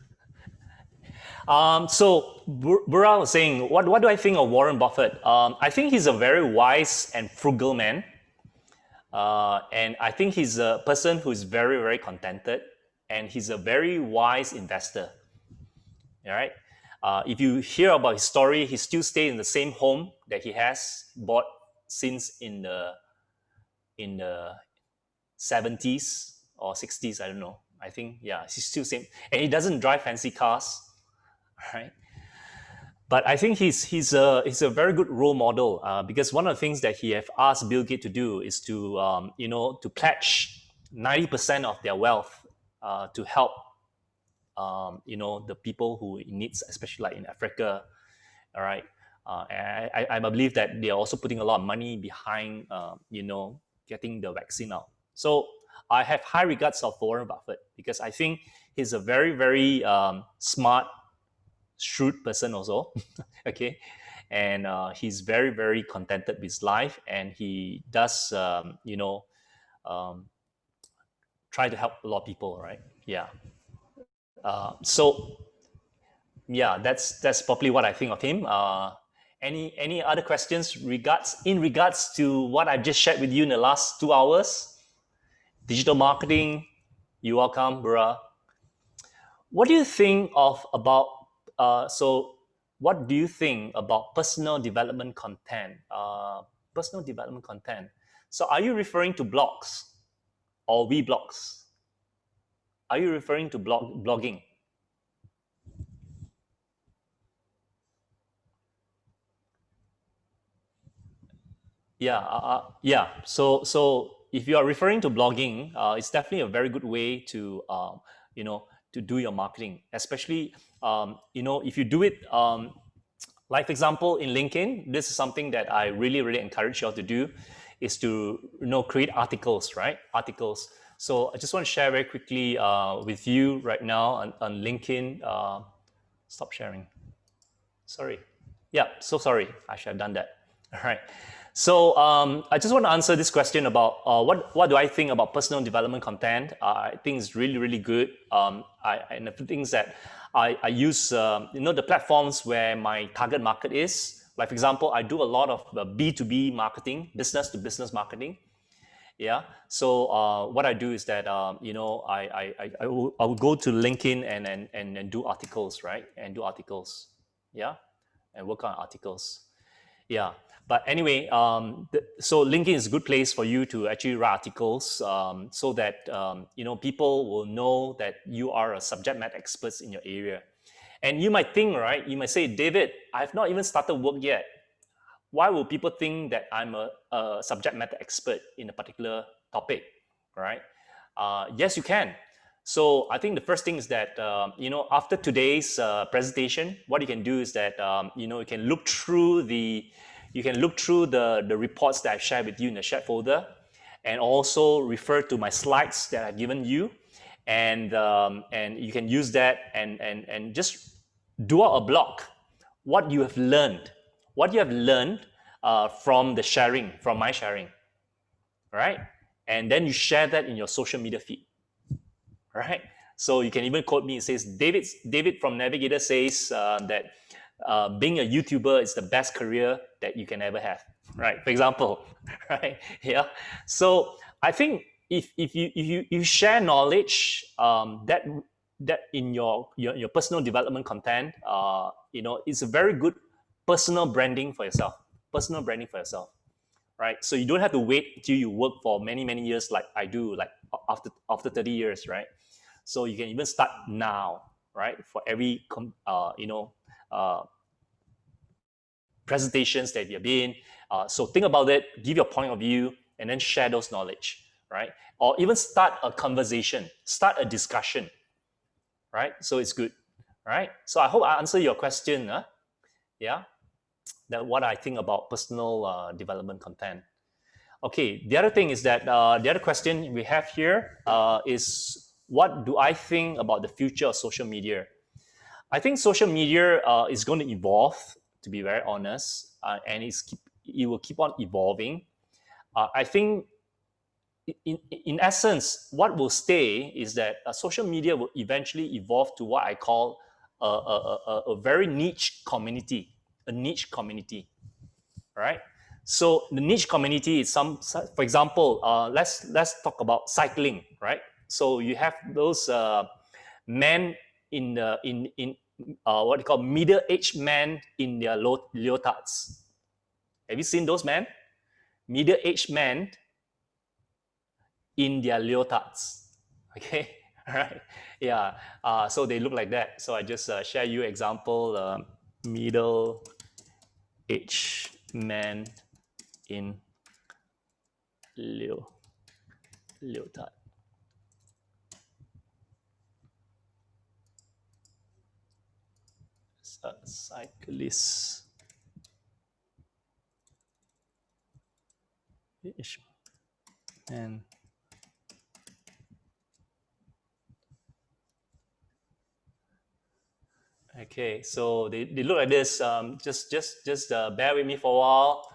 So Burra was saying, what do I think of Warren Buffett? I think he's a very wise and frugal man. And I think he's a person who's very, very contented. And he's a very wise investor. All right. If you hear about his story, he still stays in the same home that he has bought since in the 70s or 60s, I don't know. I think, yeah, he's still same. And he doesn't drive fancy cars, right? But I think he's a very good role model because one of the things that he have asked Bill Gates to do is to to pledge 90% of their wealth to help the people who in needs, especially like in Africa. All right. I believe that they are also putting a lot of money behind, getting the vaccine out. So I have high regards of Warren Buffett because I think he's a very, very smart, shrewd person also. Okay. And he's very, very contented with his life, and he does, try to help a lot of people, right? Yeah. So yeah, that's probably what I think of him. Any other questions in regards to what I've just shared with you in the last 2 hours? Digital marketing, you're welcome, bruh. What do you think about what do you think about personal development content? Personal development content. So are you referring to blogs or vlogs? Are you referring to blogging? Yeah, yeah. So if you are referring to blogging, it's definitely a very good way to to do your marketing, especially if you do it like for example in LinkedIn. This is something that I really encourage you all to do, is to create articles, right? Articles. So I just want to share very quickly with you right now on LinkedIn. Stop sharing. Sorry. Yeah, so sorry. I should have done that. All right. So I just want to answer this question about what do I think about personal development content. I think it's really good. And the things that I use, the platforms where my target market is. Like for example, I do a lot of B2B marketing, business to business marketing. Yeah. So what I do is that I will go to LinkedIn and do articles, right? And do articles. Yeah. And work on articles. Yeah. But anyway, so LinkedIn is a good place for you to actually write articles, so that people will know that you are a subject matter expert in your area. And you might think, right? You might say, David, I've not even started work yet. why will people think that I'm a subject matter expert in a particular topic, right? Yes, you can. So I think the first thing is that after today's presentation, what you can do is that you can look through the reports that I've shared with you in the shared folder, and also refer to my slides that I've given you, and you can use that and just do out a blog what you have learned from the sharing, from my sharing, right? And then you share that in your social media feed, right? So you can even quote me. It says David from Navigator says that being a YouTuber is the best career that you can ever have, right? For example, right? Yeah. So I think if you share knowledge that in your personal development content, it's a very good personal branding for yourself. Right? So you don't have to wait till you work for many years like I do, like after 30 years, right? So you can even start now, right? For every presentations that you've been. So think about it, give your point of view, and then share those knowledge, right? Or even start a conversation, start a discussion, right? So it's good, right? So I hope I answer your question. Yeah, that what I think about personal development content. Okay, the other thing is that the other question we have here is, what do I think about the future of social media? I think social media is going to evolve, to be very honest, and it will keep on evolving. I think, in essence, what will stay is that social media will eventually evolve to what I call a very niche community, right? So the niche community is for example, let's talk about cycling, right? So you have those men in what you call middle-aged men in their leotards. Have you seen those men? Middle-aged men in their leotards. Okay, all right, yeah. So they look like that. So I just share you example, middle-aged man in leotard. Cyclist. And okay, so they look like this. Just bear with me for a while.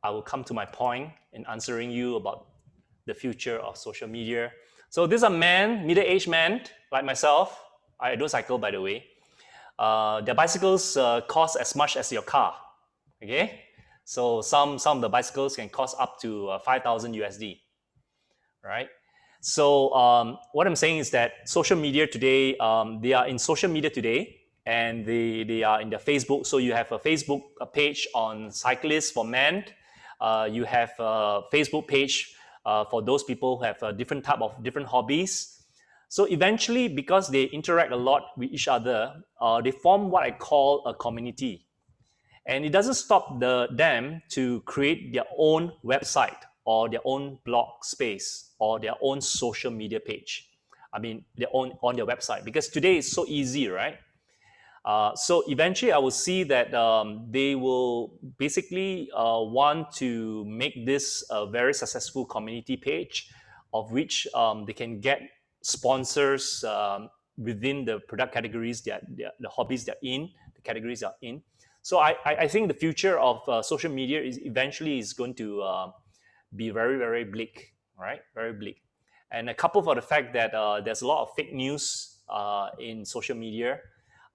I will come to my point in answering you about the future of social media. So these are men, middle-aged men like myself. I don't cycle, by the way. Their bicycles cost as much as your car. Okay, so some of the bicycles can cost up to 5,000 USD. Right. So what I'm saying is that social media today, they are in social media today, and they are in the Facebook. So you have a Facebook page on cyclists for men. You have a Facebook page for those people who have a different hobbies. So eventually, because they interact a lot with each other, they form what I call a community. And it doesn't stop them to create their own website or their own blog space or their own social media page. I mean, on their website, because today is so easy, right? So eventually I will see that they will basically want to make this a very successful community page, of which they can get sponsors within the product categories, the hobbies they're in, the categories they're in. So I think the future of social media is eventually going to be very, very bleak, right? Very bleak. And coupled for the fact that there's a lot of fake news in social media,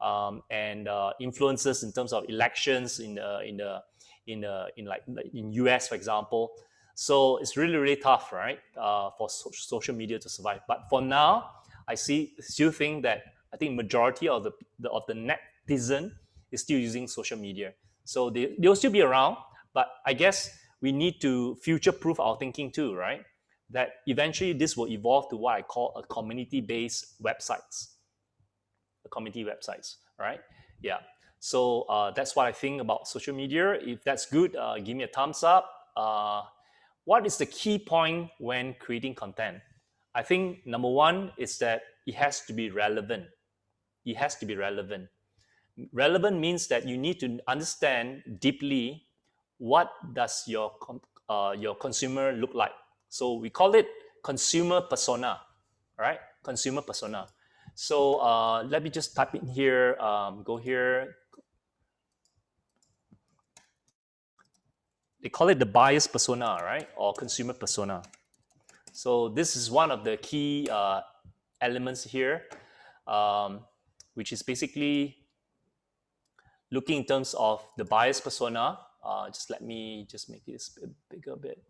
and influences in terms of elections in US, for example. So it's really, really tough, right, for social media to survive. But for now, I still think that I think majority of the netizen is still using social media. So they'll still be around, but I guess we need to future-proof our thinking too, right? That eventually this will evolve to what I call a community-based websites. Right? Yeah. So that's what I think about social media. If that's good, give me a thumbs up. What is the key point when creating content? I think number one is that it has to be relevant. It has to be relevant. Relevant means that you need to understand deeply what does your consumer look like. So we call it consumer persona, right? Consumer persona. So let me just type in here, go here. They call it the buyer's persona, right? Or consumer persona. So this is one of the key elements here, which is basically looking in terms of the buyer's persona. Just let me just make this a bigger bit.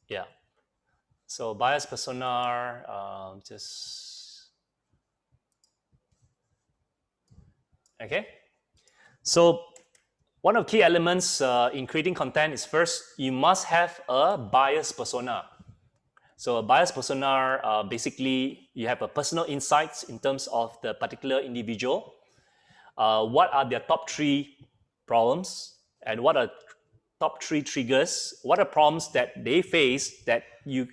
Yeah. So buyer's persona, just okay. So one of the key elements in creating content is first, you must have a buyer's persona. So a buyer's persona, basically, you have a personal insights in terms of the particular individual. What are their top 3 problems, and what are top 3 triggers? What are problems that they face that you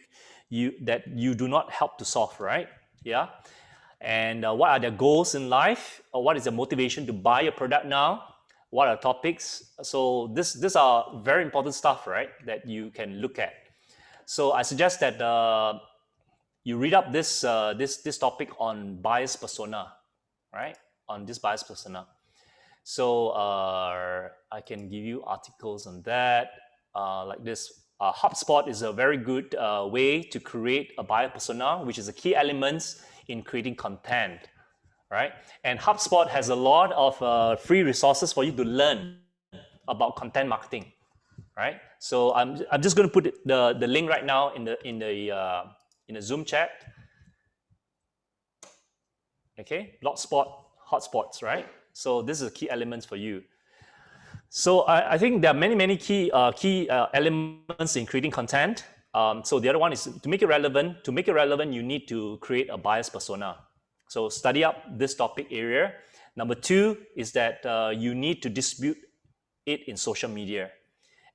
do not help to solve, right? Yeah. And what are their goals in life? Or what is their motivation to buy a product now? What are topics? So these are very important stuff, right? That you can look at. So I suggest that you read up this topic on buyer's persona, right? On this buyer's persona. So I can give you articles on that, like this. HubSpot is a very good way to create a buyer persona, which is a key element in creating content, right? And HubSpot has a lot of free resources for you to learn about content marketing, right? So I'm just going to put the link right now in the Zoom chat. Okay, Blogspot, hotspots, right? So this is a key elements for you. So I think there are many key elements in creating content. So the other one is to make it relevant. To make it relevant, you need to create a buyer's persona. So study up this topic area. Number 2 is that you need to distribute it in social media.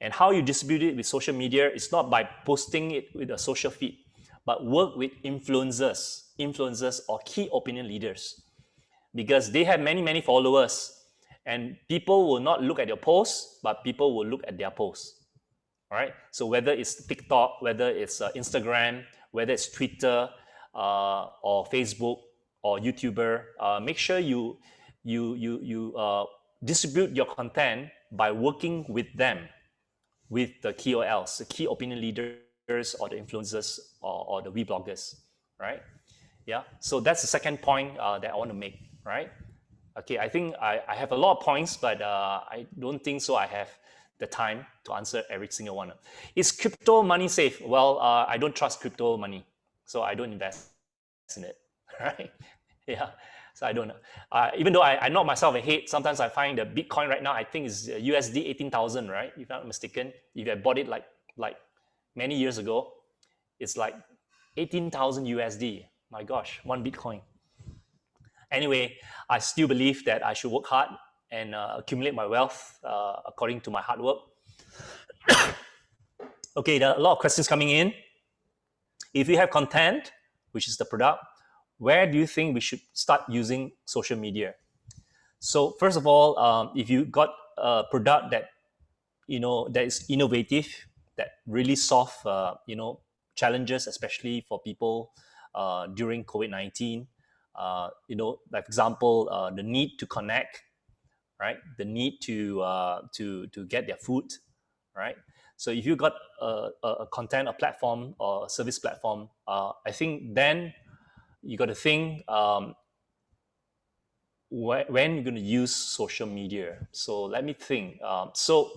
And how you distribute it with social media is not by posting it with a social feed, but work with influencers or key opinion leaders, because they have many followers. And people will not look at your posts, but people will look at their posts. All right. So whether it's TikTok, whether it's Instagram, whether it's Twitter or Facebook or YouTuber, make sure you distribute your content by working with them, with the KOLs, the key opinion leaders, or the influencers, or the vloggers. Right. Yeah. So that's the second point that I want to make. Right. Okay, I think I have a lot of points, but I don't think so I have the time to answer every single one. Is crypto money safe? Well, I don't trust crypto money, so I don't invest in it, right? Yeah, so I don't know. Even though I knock myself ahead, sometimes I find the Bitcoin right now, I think is USD 18,000, right? If I'm not mistaken. If I bought it like many years ago, it's like 18,000 USD. My gosh, one Bitcoin. Anyway, I still believe that I should work hard and accumulate my wealth according to my hard work. Okay, there are a lot of questions coming in. If you have content, which is the product, where do you think we should start using social media? So first of all, if you got a product that that is innovative, that really solve challenges, especially for people during COVID-19. Like example, the need to connect, right? The need to get their food, right? So if you got a content, a platform, or a service platform, I think then you got to think when you're going to use social media. So let me think. So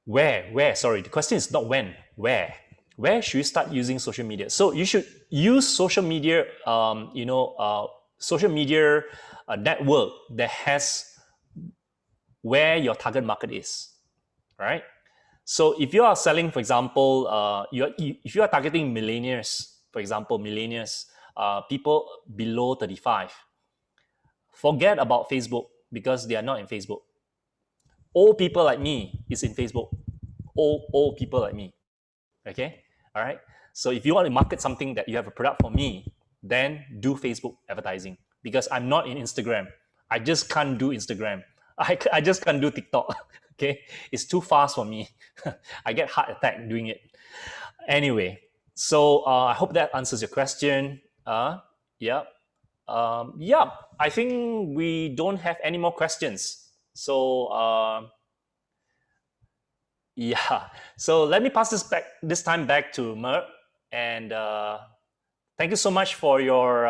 where? Sorry, the question is not when. Where? Where should you start using social media? So you should use social media, social media a network that has where your target market is, right? So if you are selling, for example, if you are targeting millennials, for example, people below 35, forget about Facebook because they are not in Facebook. Old people like me is in Facebook. Old people like me. Okay, all right. So if you want to market something that you have a product for me, then do Facebook advertising because I'm not in Instagram. I just can't do Instagram. I just can't do TikTok. Okay, it's too fast for me. I get heart attack doing it. Anyway, so I hope that answers your question. Yeah. Yeah, I think we don't have any more questions. So yeah, so let me pass this time back to Merck, and thank you so much for your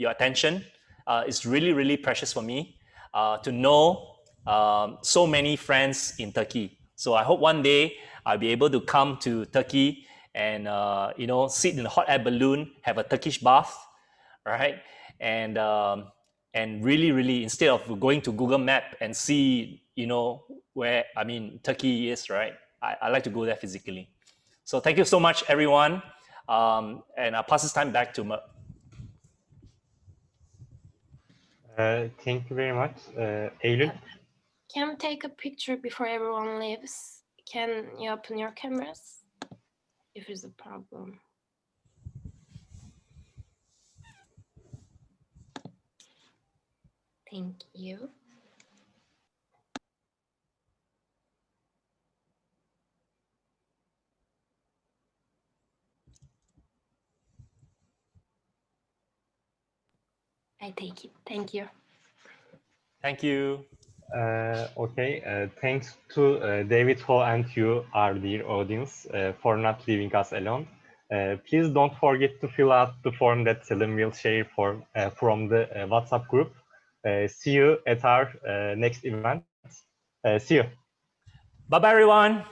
attention. It's really precious for me to know so many friends in Turkey. So I hope one day I'll be able to come to Turkey and sit in a hot air balloon, have a Turkish bath, right? And really instead of going to Google Map and see where Turkey is, right? I like to go there physically. So thank you so much, everyone. And I'll pass this time back to Merck.
Thank you very much, Eylül.
Can we take a picture before everyone leaves? Can you open your cameras? If there's a problem. Thank you. I take it. Thank you.
Thank you.
Okay, thanks to David Ho and you, our dear audience, for not leaving us alone. Please don't forget to fill out the form that Selim will share from the WhatsApp group. See you at our next event. See you.
Bye-bye, everyone.